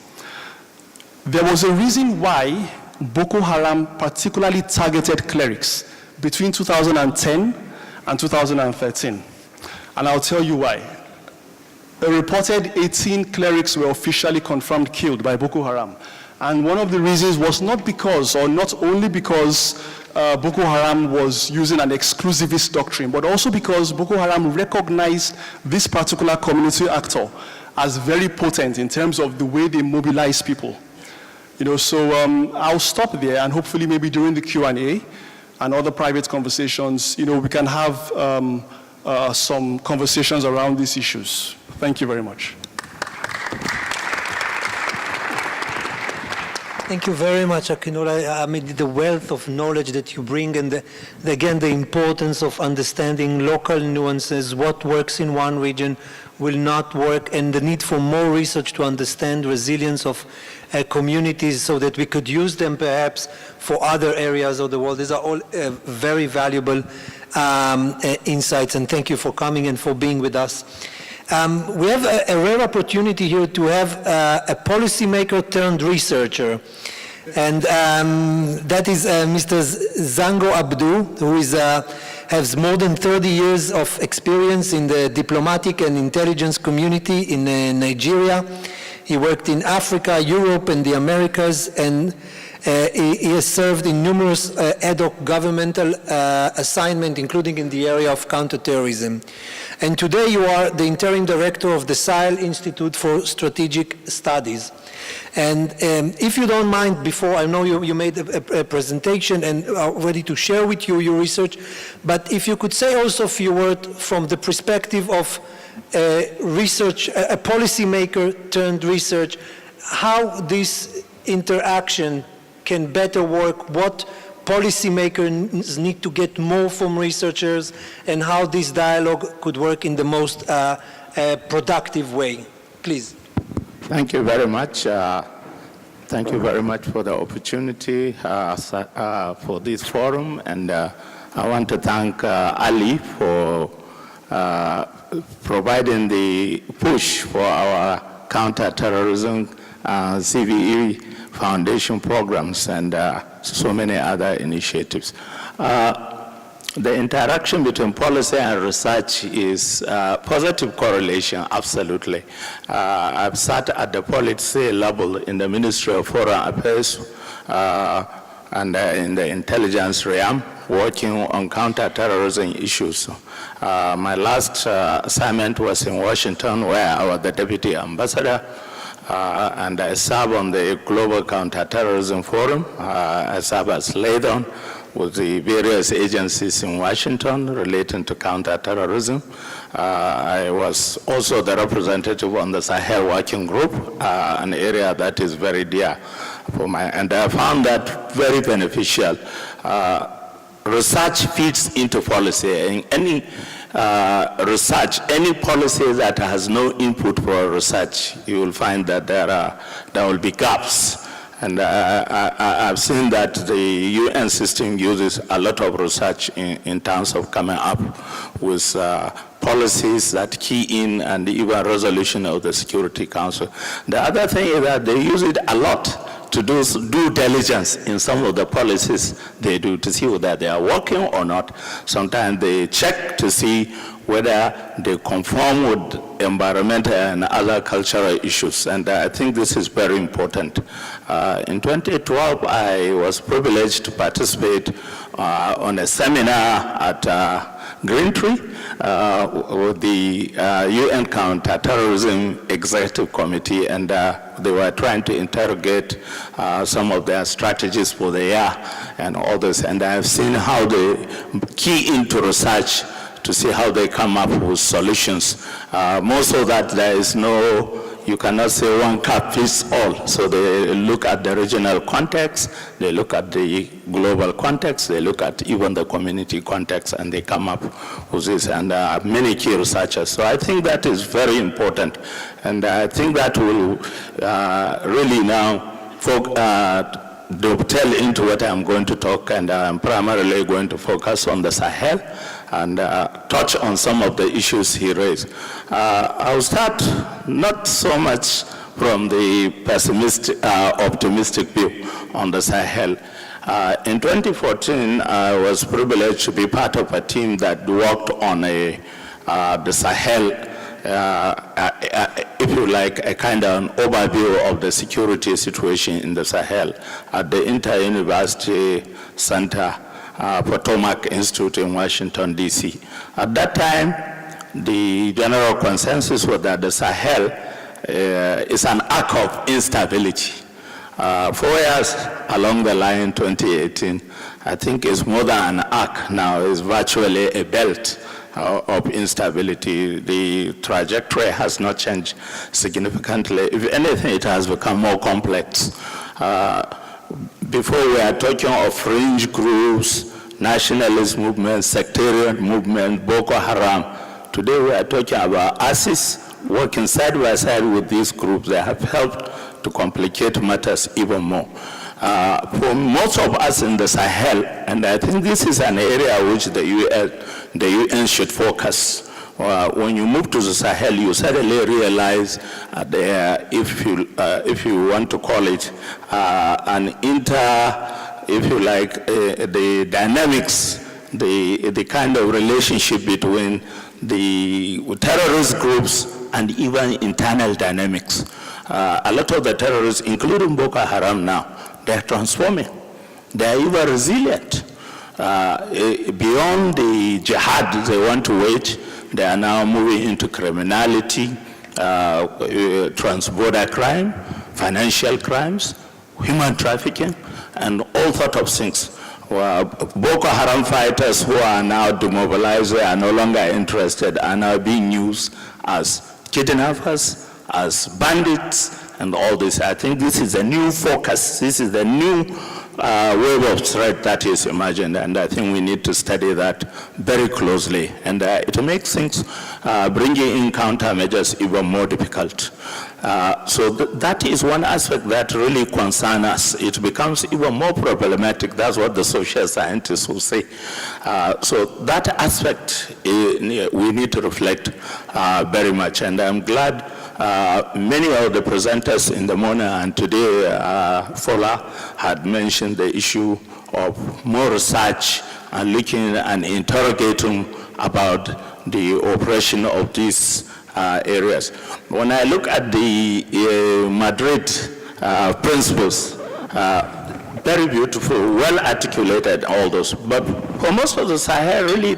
There was a reason why Boko Haram particularly targeted clerics between 2010 and 2013, and I'll tell you why. A reported 18 clerics were officially confirmed killed by Boko Haram. And one of the reasons was not only because Boko Haram was using an exclusivist doctrine, but also because Boko Haram recognized this particular community actor as very potent in terms of the way they mobilize people. So I'll stop there, and hopefully maybe during the Q&A and other private conversations, we can have some conversations around these issues. Thank you very much. Thank you very much, Akinola. The wealth of knowledge that you bring, and again, the importance of understanding local nuances, what works in one region will not work, and the need for more research to understand resilience of communities so that we could use them perhaps for other areas of the world. These are all very valuable insights, and thank you for coming and for being with us. We have a rare opportunity here to have a policymaker turned researcher, and that is Mr. Zango Abdu, who has more than 30 years of experience in the diplomatic and intelligence community in Nigeria. He worked in Africa, Europe, and the Americas, and he has served in numerous ad hoc governmental assignments, including in the area of counter-terrorism. And today you are the interim director of the Sahel Institute for Strategic Studies. And if you don't mind, before, I know you made a presentation and are ready to share with you your research, but if you could say also a few words from the perspective of research, a policymaker turned research, how this interaction can better work, what policymakers need to get more from researchers, and how this dialogue could work in the most productive way. Please. Thank you very much. Thank you very much for the opportunity for this forum, and I want to thank Ali for providing the push for our counter-terrorism CVE foundation programs and so many other initiatives. The interaction between policy and research is positive correlation, absolutely. I've sat at the policy level in the Ministry of Foreign Affairs and in the intelligence realm, working on counter-terrorism issues. My last assignment was in Washington, where I was the deputy ambassador, and I serve on the Global Counter-Terrorism Forum. I serve as liaison with the various agencies in Washington relating to counter-terrorism. I was also the representative on the Sahel Working Group, an area that is very dear for and I found that very beneficial. Research feeds into policy, and any research, any policy that has no input for research, you will find that there will be gaps. And I've seen that the UN system uses a lot of research in terms of coming up with policies that key in and even resolution of the Security Council. The other thing is that they use it a lot to do due diligence in some of the policies they do to see whether they are working or not. Sometimes they check to see whether they conform with environmental and other cultural issues, and I think this is very important. In 2012, I was privileged to participate on a seminar at Greentree with the UN Counter-Terrorism Executive Committee, and they were trying to interrogate some of their strategies for the year and all this, and I've seen how they key into research to see how they come up with solutions. Most of that, there is no you cannot say one cup fits all. So they look at the regional context, they look at the global context, they look at even the community context, and they come up with this. And there are many key researchers. So I think that is very important. And I think that will really now dovetail into what I'm going to talk, and I'm primarily going to focus on the Sahel and touch on some of the issues he raised. I'll start not so much from the pessimistic, optimistic view on the Sahel. In 2014, I was privileged to be part of a team that worked on the Sahel, if you like, a kind of an overview of the security situation in the Sahel at the Inter-University Center, Potomac Institute in Washington, D.C. At that time, the general consensus was that the Sahel is an arc of instability. 4 years along the line, 2018, I think it's more than an arc now, it's virtually a belt of instability. The trajectory has not changed significantly. If anything, it has become more complex. Before we are talking of fringe groups, nationalist movements, sectarian movement, Boko Haram. Today we are talking about ISIS working side by side with these groups. They have helped to complicate matters even more. For most of us in the Sahel, and I think this is an area which the UN should focus. When you move to the Sahel, you suddenly realize if you want to call it if you like, the dynamics, the kind of relationship between the terrorist groups and even internal dynamics. A lot of the terrorists, including Boko Haram now, they're transforming. They're even resilient. Beyond the jihad they want to wage, they are now moving into criminality, transborder crime, financial crimes, human trafficking, and all sorts of things. Boko Haram fighters who are now demobilized, they are no longer interested, are now being used as kidnappers, as bandits, and all this. I think this is a new focus. This is the new wave of threat that is emerging, and I think we need to study that very closely. And it makes things, bringing in countermeasures even more difficult. So that is one aspect that really concerns us. It becomes even more problematic. That's what the social scientists will say. So that aspect, we need to reflect very much. And I'm glad many of the presenters in the morning and today, Fola had mentioned the issue of more research and looking and interrogating about the operation of these areas. When I look at the Madrid principles, very beautiful, well articulated, all those, but for most of the Sahel, really,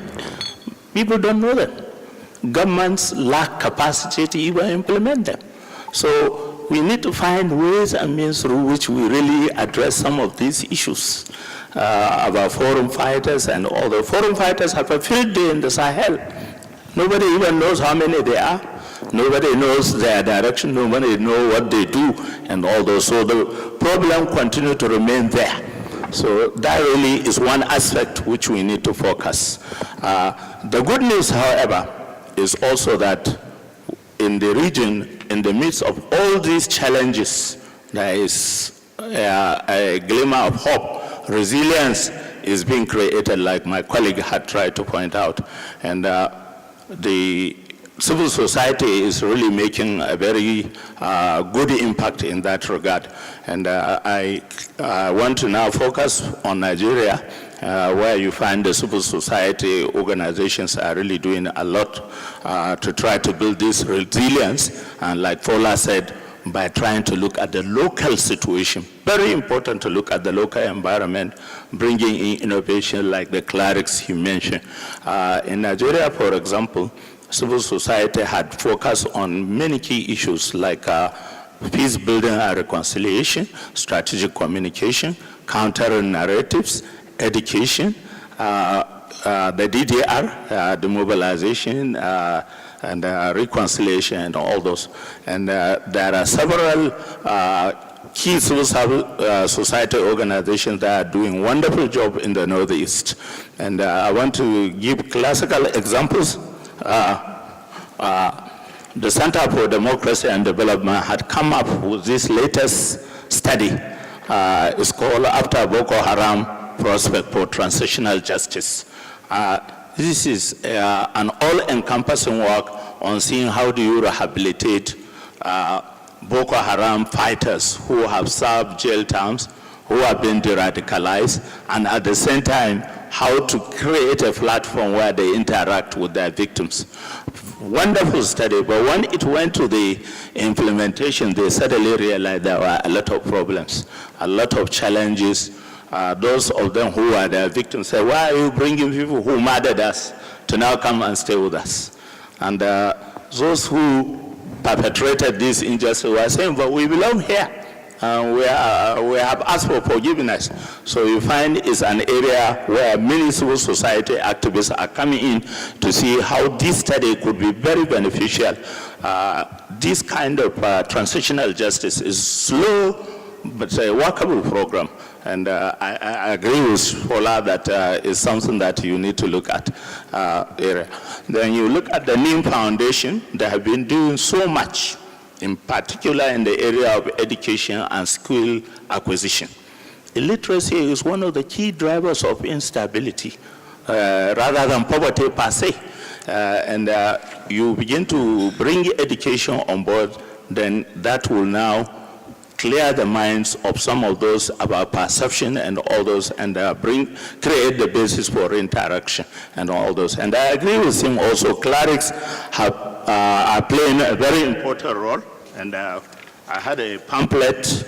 people don't know them. Governments lack capacity to even implement them. So we need to find ways and means through which we really address some of these issues about foreign fighters and all. The foreign fighters have a field day in the Sahel. Nobody even knows how many they are. Nobody knows their direction. Nobody knows what they do and all those. So the problem continues to remain there. So that really is one aspect which we need to focus. The good news, however, is also that in the region, in the midst of all these challenges, there is a glimmer of hope. Resilience is being created, like my colleague had tried to point out. And the civil society is really making a very good impact in that regard. And I want to now focus on Nigeria, where you find the civil society organizations are really doing a lot to try to build this resilience. And like Fola said, by trying to look at the local situation. Very important to look at the local environment, bringing in innovation like the clerics he mentioned. In Nigeria, for example, civil society had focused on many key issues like peace building and reconciliation, strategic communication, countering narratives, education, the DDR, demobilization, and reconciliation and all those. And there are several key civil society organizations that are doing a wonderful job in the Northeast. And I want to give classical examples. The Center for Democracy and Development had come up with this latest study. It's called After Boko Haram Prospect for Transitional Justice. This is an all-encompassing work on seeing how do you rehabilitate Boko Haram fighters who have served jail terms, who have been de-radicalized, and at the same time, how to create a platform where they interact with their victims. Wonderful study, but when it went to the implementation, they suddenly realized there were a lot of problems, a lot of challenges. Those of them who are their victims say, why are you bringing people who murdered us to now come and stay with us? And those who perpetrated this injustice were saying, but we belong here. We have asked for forgiveness. So you find it's an area where many civil society activists are coming in to see how this study could be very beneficial. This kind of transitional justice is slow, but a workable program. And I agree with Paula that is something that you need to look at. Then you look at the NIM Foundation, they have been doing so much, in particular in the area of education and skill acquisition. Illiteracy is one of the key drivers of instability, rather than poverty per se. And you begin to bring education on board, then that will now clear the minds of some of those about perception and all those, and create the basis for interaction and all those. And I agree with him also, clerics are playing a very important role. And I had a pamphlet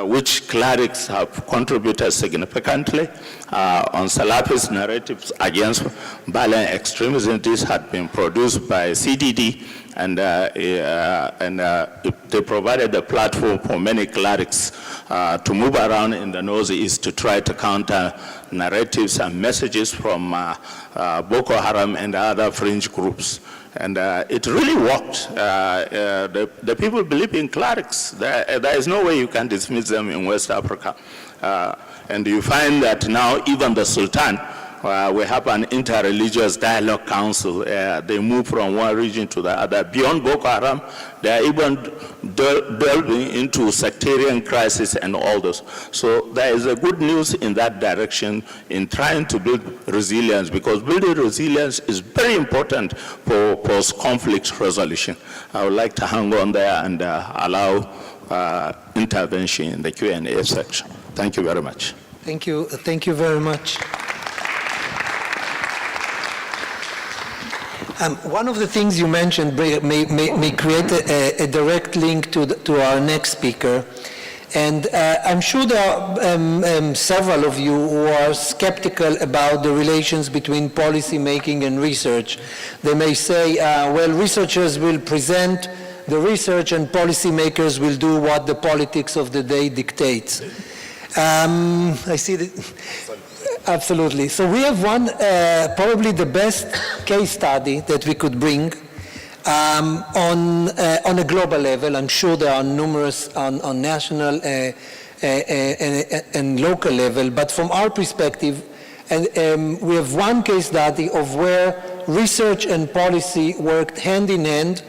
which clerics have contributed significantly on Salafist narratives against violent extremism. This had been produced by CTED, and they provided a platform for many clerics to move around in the Northeast to try to counter narratives and messages from Boko Haram and other fringe groups. And it really worked. The people believe in clerics. There is no way you can dismiss them in West Africa. And you find that now even the Sultan, we have an interreligious dialogue council. They move from one region to the other. Beyond Boko Haram, they are even delving into sectarian crisis and all those. So there is a good news in that direction in trying to build resilience, because building resilience is very important for post-conflict resolution. I would like to hang on there and allow intervention in the Q&A section. Thank you very much. Thank you very much. One of the things you mentioned may create a direct link to our next speaker. And I'm sure there are several of you who are skeptical about the relations between policy making and research. They may say, well, researchers will present the research and policymakers will do what the politics of the day dictates. I see that. Absolutely. So we have one, probably the best case study that we could bring on a global level. I'm sure there are numerous on national and local level, but from our perspective, we have one case study of where research and policy worked hand in hand,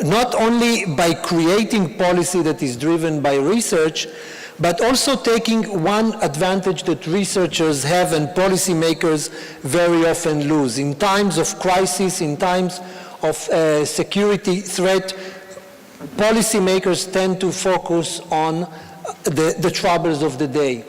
not only by creating policy that is driven by research, but also taking one advantage that researchers have and policymakers very often lose. In times of crisis, in times of security threat, policymakers tend to focus on the troubles of the day.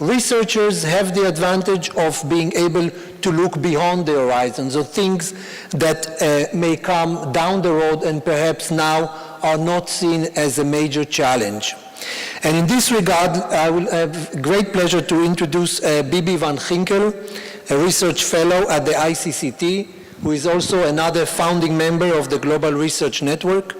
Researchers have the advantage of being able to look beyond the horizons of things that may come down the road and perhaps now are not seen as a major challenge. And in this regard, I will have great pleasure to introduce Bibi van Ginkel, a research fellow at the ICCT, who is also another founding member of the Global Research Network.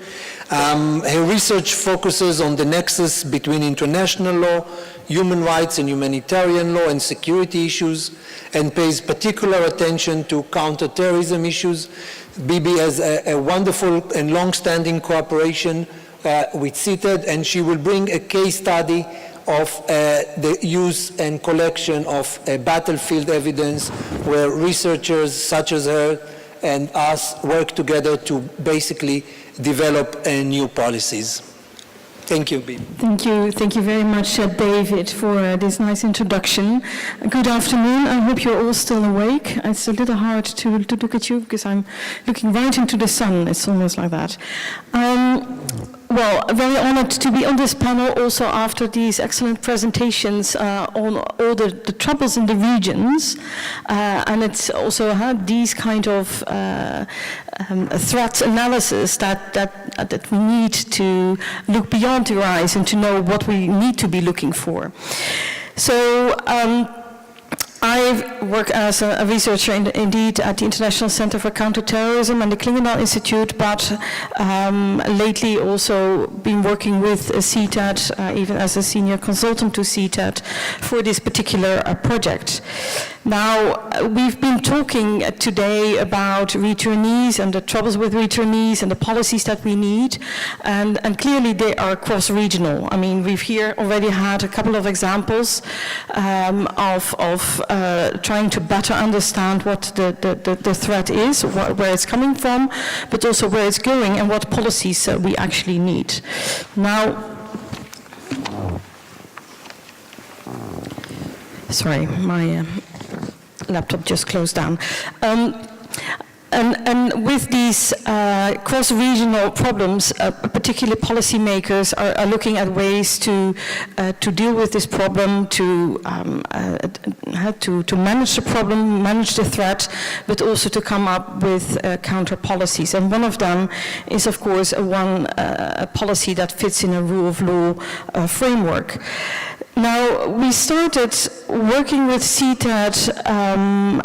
Her research focuses on the nexus between international law, human rights and humanitarian law and security issues, and pays particular attention to counter-terrorism issues, Bibi has a wonderful and long-standing cooperation with CTED, and she will bring a case study of the use and collection of battlefield evidence where researchers such as her and us work together to basically develop new policies. Thank you, Bibi. Thank you very much, David, for this nice introduction. Good afternoon. I hope you're all still awake. It's a little hard to look at you because I'm looking right into the sun. It's almost like that. Well, very honored to be on this panel also after these excellent presentations on all the troubles in the regions. And it's also had these kind of threat analysis that we need to look beyond the horizon to know what we need to be looking for. So I work as a researcher indeed at the International Center for Counter-Terrorism and the Klingendahl Institute, but lately also been working with CTED, even as a senior consultant to CTED for this particular project. Now, we've been talking today about returnees and the troubles with returnees and the policies that we need, and clearly they are cross-regional. I mean, we've here already had a couple of examples of trying to better understand what the threat is, where it's coming from, but also where it's going and what policies we actually need. Now, sorry, my laptop just closed down. And with these cross-regional problems, particularly policymakers are looking at ways to deal with this problem, to manage the problem, manage the threat, but also to come up with counter policies. And one of them is, of course, a policy that fits in a rule of law framework. Now, we started working with CTED,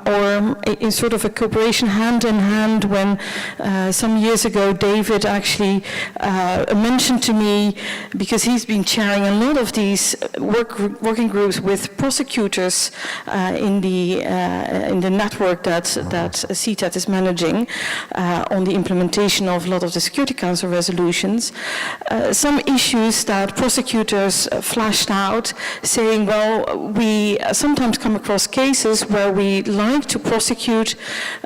or in sort of a cooperation hand in hand when some years ago David actually mentioned to me, because he's been chairing a lot of these working groups with prosecutors in the network that CTED is managing on the implementation of a lot of the Security Council resolutions, some issues that prosecutors flashed out, saying, well, we sometimes come across cases where we like to prosecute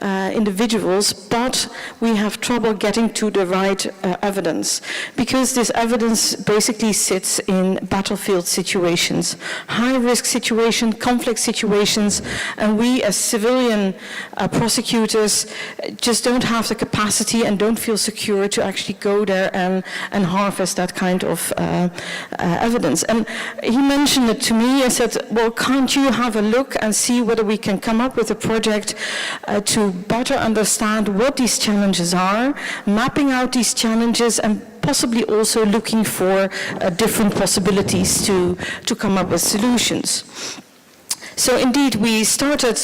individuals, but we have trouble getting to the right evidence, because this evidence basically sits in battlefield situations, high-risk situations, conflict situations, and we as civilian prosecutors just don't have the capacity and don't feel secure to actually go there and harvest that kind of evidence. And he mentioned it to me. I said, well, can't you have a look and see whether we can come up with a project to better understand what these challenges are, mapping out these challenges, and possibly also looking for different possibilities to come up with solutions. So indeed, we started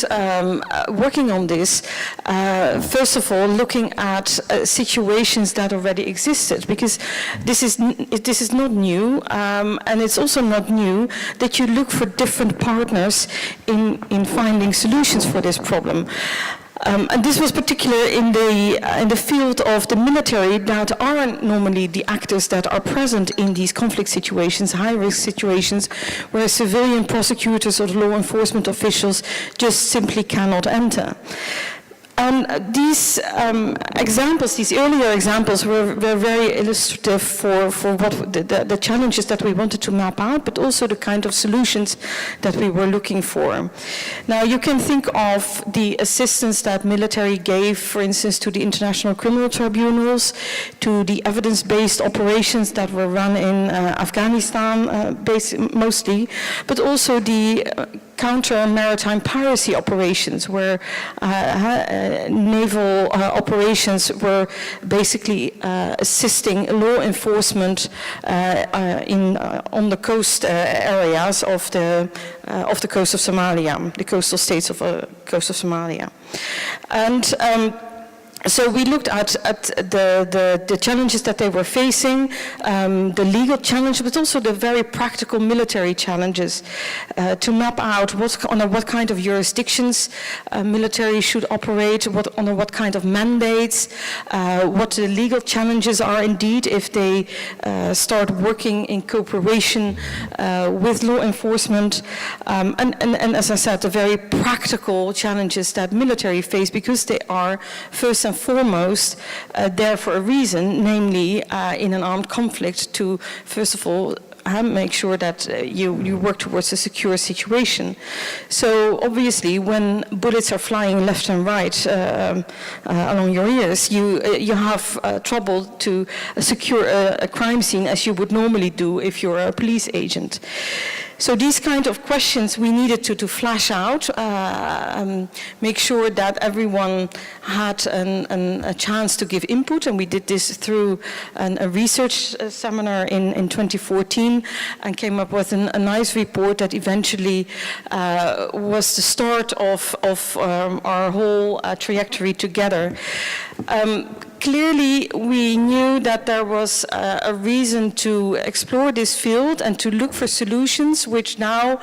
working on this, first of all, looking at situations that already existed, because this is not new, and it's also not new that you look for different partners in finding solutions for this problem. And this was particular in the field of the military, that aren't normally the actors that are present in these conflict situations, high-risk situations, where civilian prosecutors or law enforcement officials just simply cannot enter. And these examples, these earlier examples, were very illustrative for what the challenges that we wanted to map out, but also the kind of solutions that we were looking for. Now, you can think of the assistance that military gave, for instance, to the international criminal tribunals, to the evidence-based operations that were run in Afghanistan, mostly, but also the counter-maritime piracy operations, where naval operations were basically assisting law enforcement on the coast areas of the coast of Somalia, the coastal states of coast of Somalia. And So we looked at the challenges that they were facing, the legal challenge, but also the very practical military challenges to map out under what kind of jurisdictions military should operate, under what kind of mandates, what the legal challenges are indeed if they start working in cooperation with law enforcement, and as I said, the very practical challenges that military face, because they are first and foremost there for a reason, namely in an armed conflict to, first of all, make sure that you work towards a secure situation. So obviously when bullets are flying left and right along your ears, you have trouble to secure a crime scene as you would normally do if you're a police agent. So these kind of questions we needed to flash out, make sure that everyone had a chance to give input, and we did this through a research seminar in 2014 and came up with a nice report that eventually was the start of our whole trajectory together. Clearly, we knew that there was a reason to explore this field and to look for solutions, which now,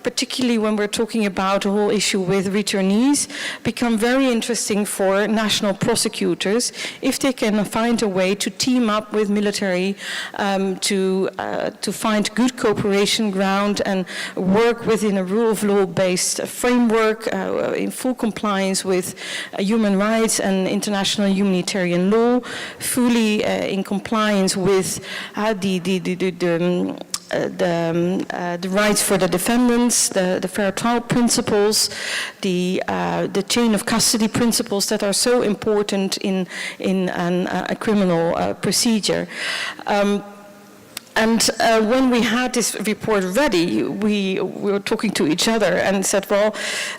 particularly when we're talking about the whole issue with returnees, become very interesting for national prosecutors if they can find a way to team up with military to find good cooperation ground and work within a rule of law-based framework in full compliance with human rights and international humanitarian law, fully in compliance with the rights for the defendants, the fair trial principles, the chain of custody principles that are so important in a criminal procedure. And when we had this report ready, we were talking to each other and said, well,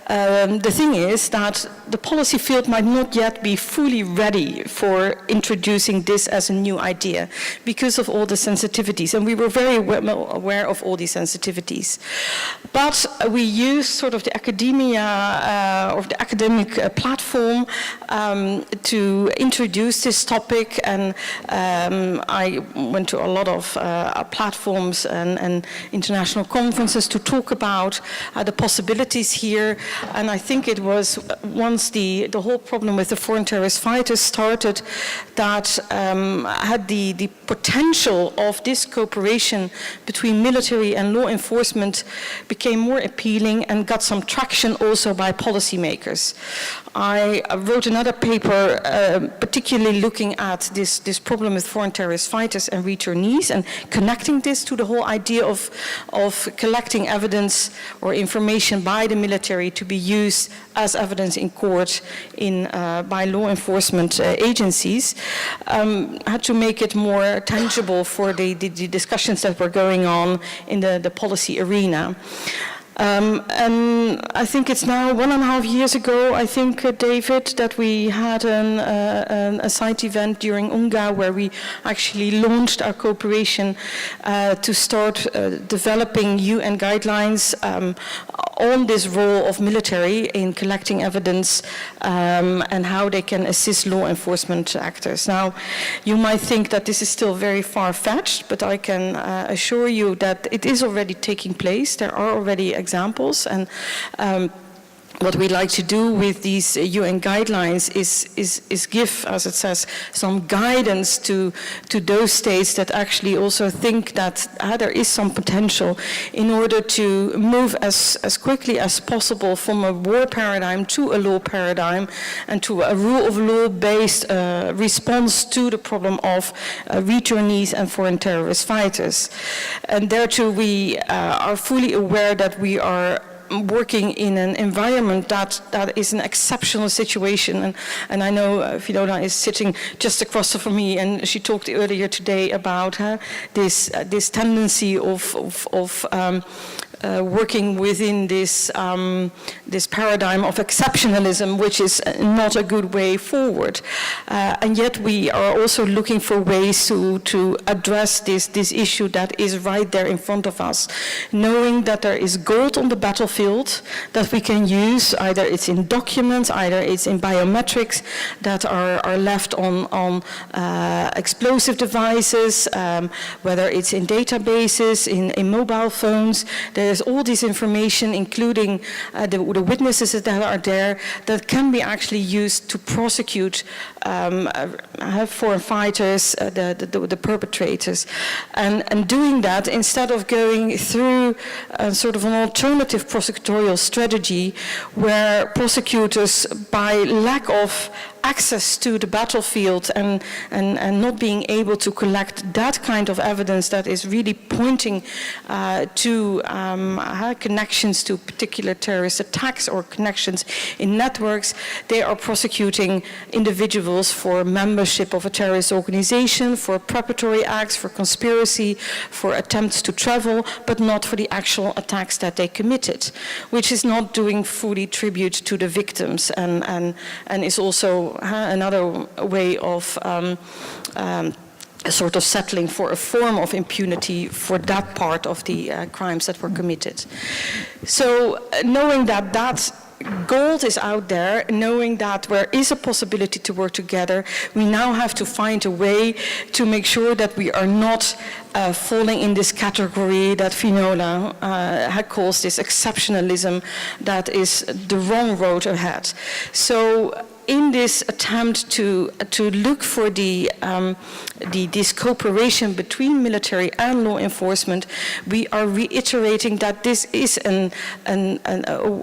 the thing is that the policy field might not yet be fully ready for introducing this as a new idea because of all the sensitivities. And we were very well aware of all these sensitivities. But we used sort of the academia or the academic platform to introduce this topic. And I went to a lot of platforms and international conferences to talk about the possibilities here. And I think it was once the whole problem with the foreign terrorist fighters started that had the potential of this cooperation between military and law enforcement became more appealing and got some traction also by policymakers. I wrote another paper particularly looking at this problem with foreign terrorist fighters and returnees and connecting this to the whole idea of collecting evidence or information by the military to be used as evidence in court by law enforcement agencies. Had to make it more tangible for the discussions that were going on in the policy arena. And I think it's now 1.5 years ago, I think, David, that we had a side event during UNGA where we actually launched our cooperation to start developing UN guidelines on this role of military in collecting evidence and how they can assist law enforcement actors. Now, you might think that this is still very far-fetched, but I can assure you that it is already taking place. There are already examples, and what we like to do with these UN guidelines is give, as it says, some guidance to those states that actually also think that there is some potential in order to move as quickly as possible from a war paradigm to a law paradigm and to a rule of law-based response to the problem of returnees and foreign terrorist fighters. And thereto we are fully aware that we are working in an environment that is an exceptional situation. And I know Fiona is sitting just across from me, and she talked earlier today about this tendency of working within this, this paradigm of exceptionalism, which is not a good way forward. And yet we are also looking for ways to address this issue that is right there in front of us, knowing that there is gold on the battlefield that we can use, either it's in documents, either it's in biometrics that are left on explosive devices, whether it's in databases, in mobile phones. There's all this information, including the witnesses that are there, that can be actually used to prosecute foreign fighters, the perpetrators. And doing that, instead of going through sort of an alternative prosecutorial strategy where prosecutors, by lack of access to the battlefield and not being able to collect that kind of evidence that is really pointing to connections to particular terrorist attacks or connections in networks, they are prosecuting individuals for membership of a terrorist organization, for preparatory acts, for conspiracy, for attempts to travel, but not for the actual attacks that they committed, which is not doing fully tribute to the victims and is also another way of sort of settling for a form of impunity for that part of the crimes that were committed. So knowing that that gold is out there, knowing that there is a possibility to work together, we now have to find a way to make sure that we are not falling in this category that Finola calls this exceptionalism that is the wrong road ahead. So in this attempt to look for this cooperation between military and law enforcement, we are reiterating that this is a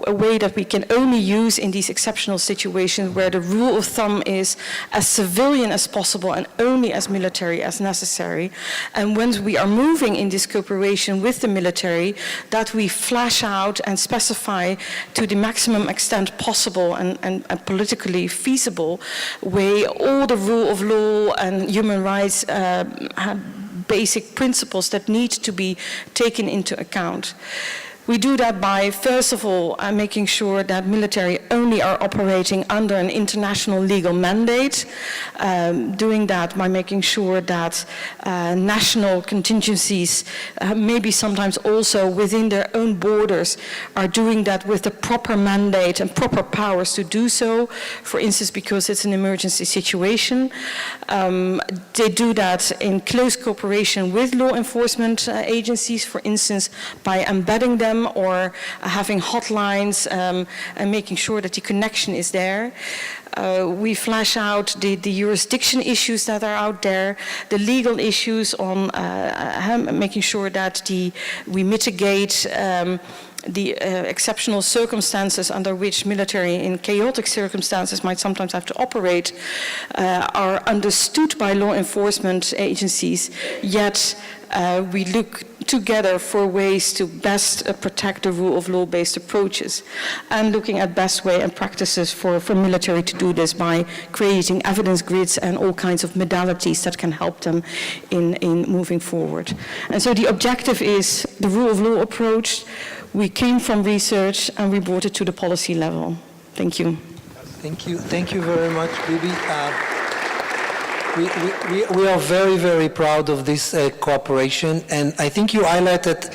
way that we can only use in these exceptional situations where the rule of thumb is as civilian as possible and only as military as necessary. And when we are moving in this cooperation with the military, that we flash out and specify to the maximum extent possible and politically feasible way all the rule of law and human rights basic principles that need to be taken into account. We do that by, first of all, making sure that military only are operating under an international legal mandate, doing that by making sure that national contingencies, maybe sometimes also within their own borders, are doing that with the proper mandate and proper powers to do so, for instance, because it's an emergency situation. They do that in close cooperation with law enforcement agencies, for instance, by embedding them or having hotlines and making sure that the connection is there. We flash out the jurisdiction issues that are out there, the legal issues on making sure that we mitigate the exceptional circumstances under which military in chaotic circumstances might sometimes have to operate are understood by law enforcement agencies, yet we look together for ways to best protect the rule of law-based approaches, and looking at best way and practices for military to do this by creating evidence grids and all kinds of modalities that can help them in moving forward. And so the objective is the rule of law approach. We came from research and we brought it to the policy level. Thank you. Thank you very much, Bibi. We are very, very proud of this cooperation, and I think you highlighted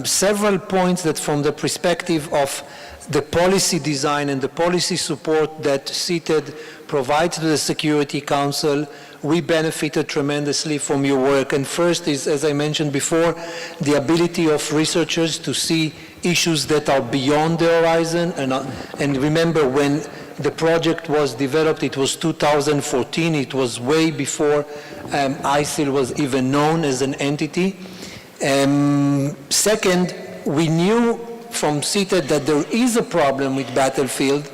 several points that from the perspective of the policy design and the policy support that CTED provides to the Security Council, we benefited tremendously from your work. And first is, as I mentioned before, the ability of researchers to see issues that are beyond the horizon. And remember, when the project was developed, it was 2014. It was way before ISIL was even known as an entity. Second, we knew from CTED that there is a problem with battlefield,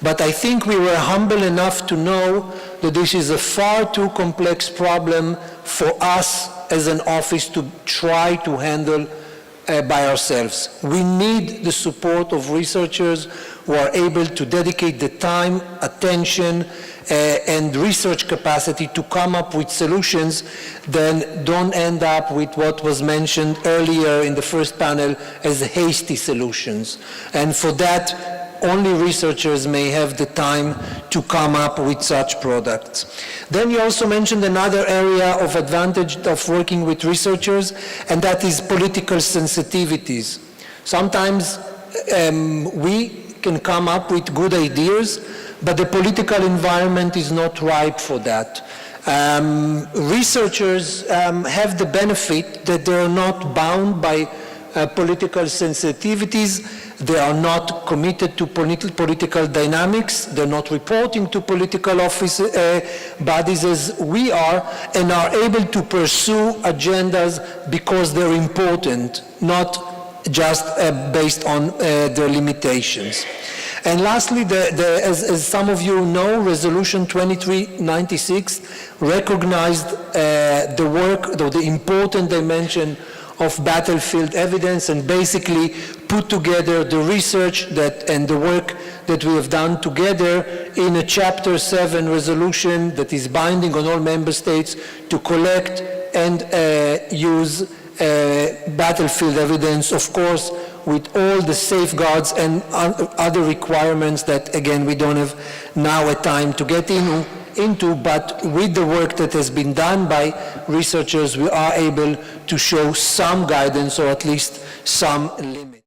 but I think we were humble enough to know that this is a far too complex problem for us as an office to try to handle by ourselves. We need the support of researchers who are able to dedicate the time, attention, and research capacity to come up with solutions, then don't end up with what was mentioned earlier in the first panel as hasty solutions. And for that, only researchers may have the time to come up with such products. Then you also mentioned another area of advantage of working with researchers, and that is political sensitivities. Sometimes we can come up with good ideas, but the political environment is not ripe for that. Researchers have the benefit that they are not bound by political sensitivities. They are not committed to political dynamics. They're not reporting to political office bodies as we are, and are able to pursue agendas because they're important, not just based on their limitations. And lastly, as some of you know, Resolution 2396 recognized the work, the important dimension of battlefield evidence, and basically put together the research and the work that we have done together in a Chapter 7 resolution that is binding on all member states to collect and use battlefield evidence, of course, with all the safeguards and other requirements that, again, we don't have now a time to get into, but with the work that has been done by researchers, we are able to show some guidance or at least some limit.